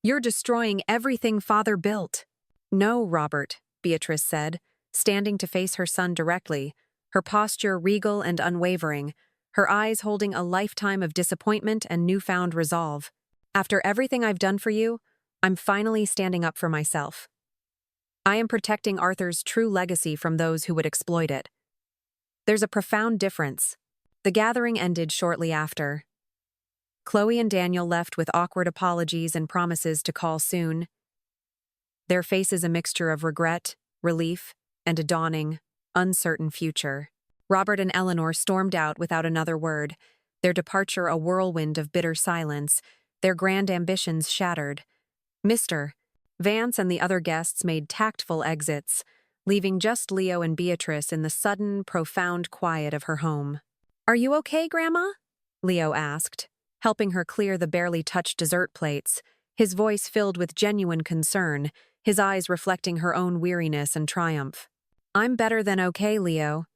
Speaker 1: You're destroying everything Father built. No, Robert, Beatrice said, standing to face her son directly, her posture regal and unwavering, her eyes holding a lifetime of disappointment and newfound resolve. After everything I've done for you, I'm finally standing up for myself. I am protecting Arthur's true legacy from those who would exploit it. There's a profound difference. The gathering ended shortly after. Chloe and Daniel left with awkward apologies and promises to call soon. Their faces a mixture of regret, relief, and a dawning, uncertain future. Robert and Eleanor stormed out without another word, their departure a whirlwind of bitter silence, their grand ambitions shattered. Mr. Vance and the other guests made tactful exits, leaving just Leo and Beatrice in the sudden, profound quiet of her home. "Are you okay, Grandma?" Leo asked, helping her clear the barely touched dessert plates, his voice filled with genuine concern, his eyes reflecting her own weariness and triumph. "I'm better than okay, Leo,"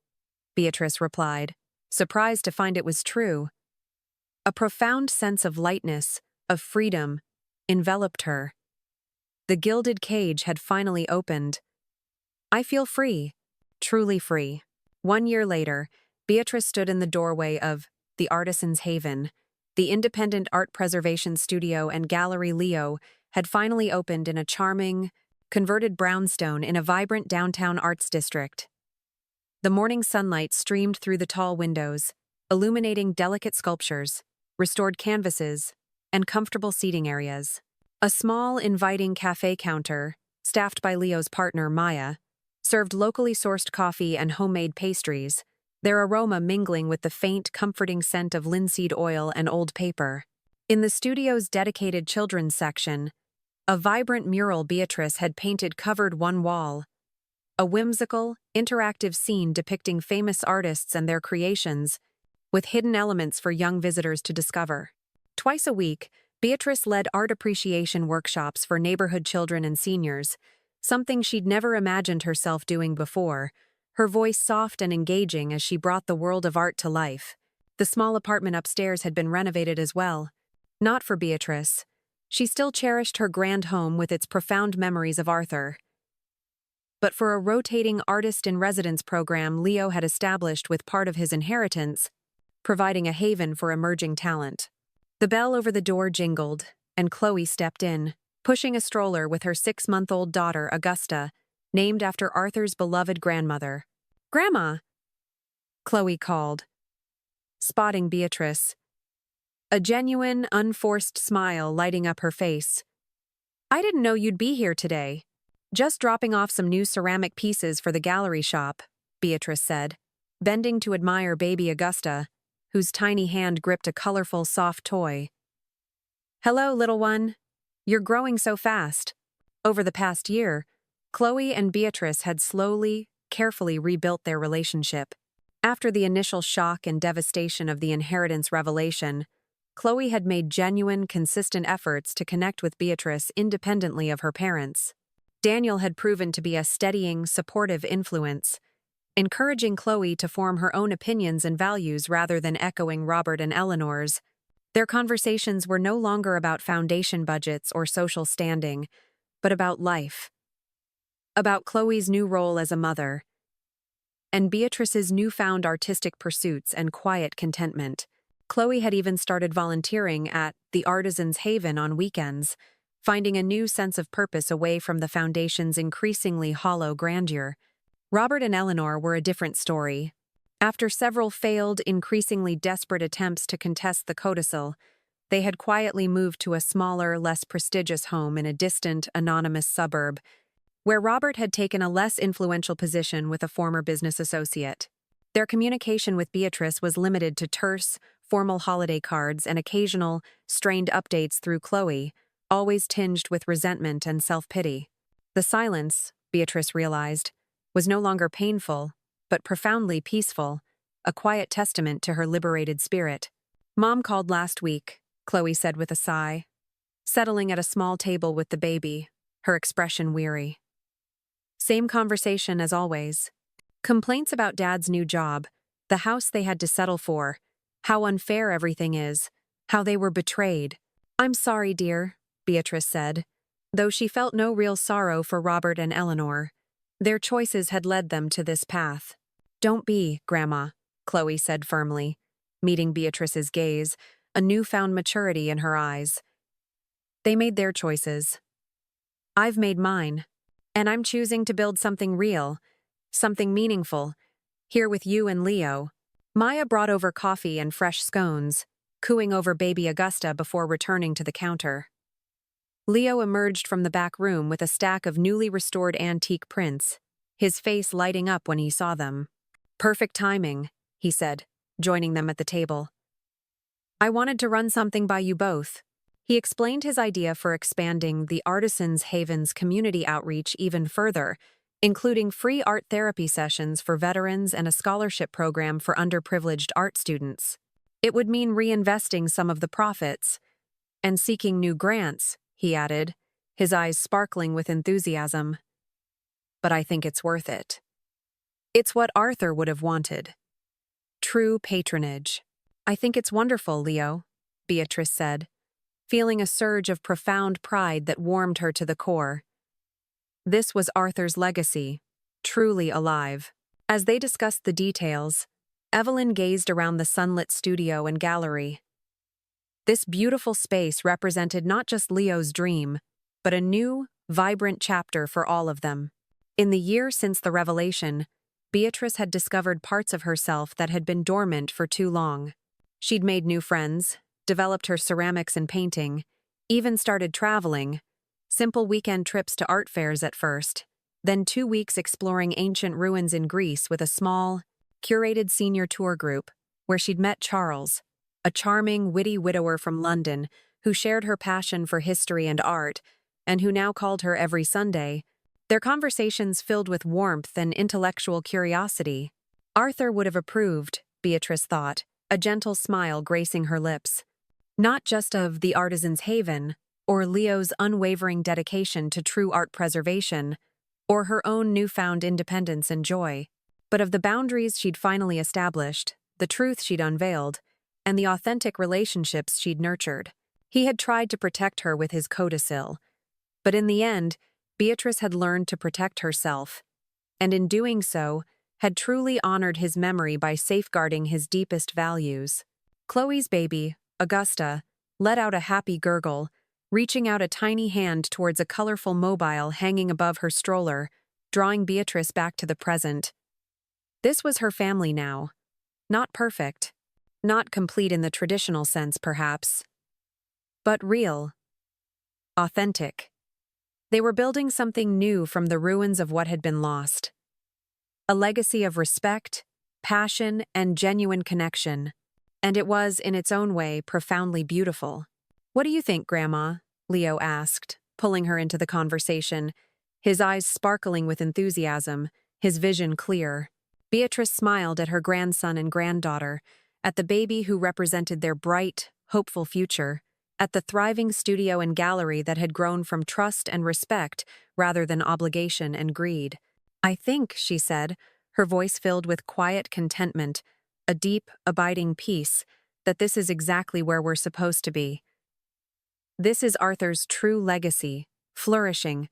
Speaker 1: Beatrice replied, surprised to find it was true. A profound sense of lightness, of freedom, enveloped her. The gilded cage had finally opened. "I feel free, truly free." 1 year later, Beatrice stood in the doorway of the Artisan's Haven. The independent art preservation studio and gallery Leo had finally opened in a charming, converted brownstone in a vibrant downtown arts district. The morning sunlight streamed through the tall windows, illuminating delicate sculptures, restored canvases, and comfortable seating areas. A small, inviting cafe counter, staffed by Leo's partner, Maya, served locally sourced coffee and homemade pastries, their aroma mingling with the faint, comforting scent of linseed oil and old paper. In the studio's dedicated children's section, a vibrant mural Beatrice had painted covered one wall, a whimsical, interactive scene depicting famous artists and their creations, with hidden elements for young visitors to discover. Twice a week, Beatrice led art appreciation workshops for neighborhood children and seniors, something she'd never imagined herself doing before, her voice soft and engaging as she brought the world of art to life. The small apartment upstairs had been renovated as well. Not for Beatrice. She still cherished her grand home with its profound memories of Arthur. But for a rotating artist-in-residence program Leo had established with part of his inheritance, providing a haven for emerging talent. The bell over the door jingled, and Chloe stepped in, pushing a stroller with her 6-month-old daughter, Augusta, named after Arthur's beloved grandmother. "Grandma!" Chloe called, spotting Beatrice, a genuine, unforced smile lighting up her face. "I didn't know you'd be here today. Just dropping off some new ceramic pieces for the gallery shop," Beatrice said, bending to admire baby Augusta, whose tiny hand gripped a colorful, soft toy. "Hello, little one. You're growing so fast." Over the past year, Chloe and Beatrice had slowly, carefully rebuilt their relationship. After the initial shock and devastation of the inheritance revelation, Chloe had made genuine, consistent efforts to connect with Beatrice independently of her parents. Daniel had proven to be a steadying, supportive influence, encouraging Chloe to form her own opinions and values rather than echoing Robert and Eleanor's. Their conversations were no longer about foundation budgets or social standing, but about life. About Chloe's new role as a mother, and Beatrice's newfound artistic pursuits and quiet contentment. Chloe had even started volunteering at the Artisan's Haven on weekends, finding a new sense of purpose away from the foundation's increasingly hollow grandeur. Robert and Eleanor were a different story. After several failed, increasingly desperate attempts to contest the codicil, they had quietly moved to a smaller, less prestigious home in a distant, anonymous suburb, where Robert had taken a less influential position with a former business associate. Their communication with Beatrice was limited to terse, formal holiday cards and occasional, strained updates through Chloe, always tinged with resentment and self-pity. The silence, Beatrice realized, was no longer painful, but profoundly peaceful, a quiet testament to her liberated spirit. "Mom called last week," Chloe said with a sigh, settling at a small table with the baby, her expression weary. Same conversation as always. Complaints about Dad's new job, the house they had to settle for, how unfair everything is, how they were betrayed. "I'm sorry, dear," Beatrice said, though she felt no real sorrow for Robert and Eleanor. Their choices had led them to this path. "Don't be, Grandma," Chloe said firmly, meeting Beatrice's gaze, a newfound maturity in her eyes. "They made their choices. I've made mine, and I'm choosing to build something real, something meaningful, here with you and Leo." Maya brought over coffee and fresh scones, cooing over baby Augusta before returning to the counter. Leo emerged from the back room with a stack of newly restored antique prints, his face lighting up when he saw them. "Perfect timing," he said, joining them at the table. "I wanted to run something by you both." He explained his idea for expanding the Artisans Haven's community outreach even further, including free art therapy sessions for veterans and a scholarship program for underprivileged art students. It would mean reinvesting some of the profits and seeking new grants, he added, his eyes sparkling with enthusiasm. "But I think it's worth it. It's what Arthur would have wanted. True patronage." "I think it's wonderful, Leo," Beatrice said, feeling a surge of profound pride that warmed her to the core. This was Arthur's legacy, truly alive. As they discussed the details, Evelyn gazed around the sunlit studio and gallery. This beautiful space represented not just Leo's dream, but a new, vibrant chapter for all of them. In the year since the revelation, Beatrice had discovered parts of herself that had been dormant for too long. She'd made new friends, developed her ceramics and painting, even started traveling, simple weekend trips to art fairs at first, then 2 weeks exploring ancient ruins in Greece with a small, curated senior tour group, where she'd met Charles, a charming, witty widower from London who shared her passion for history and art, and who now called her every Sunday. Their conversations filled with warmth and intellectual curiosity. Arthur would have approved, Beatrice thought, a gentle smile gracing her lips. Not just of the Artisans' Haven, or Leo's unwavering dedication to true art preservation, or her own newfound independence and joy, but of the boundaries she'd finally established, the truth she'd unveiled, and the authentic relationships she'd nurtured. He had tried to protect her with his codicil, but in the end, Beatrice had learned to protect herself, and in doing so, had truly honored his memory by safeguarding his deepest values. Chloe's baby, Augusta, let out a happy gurgle, reaching out a tiny hand towards a colorful mobile hanging above her stroller, drawing Beatrice back to the present. This was her family now. Not perfect, not complete in the traditional sense, perhaps, but real, authentic. They were building something new from the ruins of what had been lost. A legacy of respect, passion, and genuine connection, and it was, in its own way, profoundly beautiful. "What do you think, Grandma?" Leo asked, pulling her into the conversation, his eyes sparkling with enthusiasm, his vision clear. Beatrice smiled at her grandson and granddaughter, at the baby who represented their bright, hopeful future, at the thriving studio and gallery that had grown from trust and respect rather than obligation and greed. "I think," she said, her voice filled with quiet contentment, a deep, abiding peace, "that this is exactly where we're supposed to be. This is Arthur's true legacy, flourishing,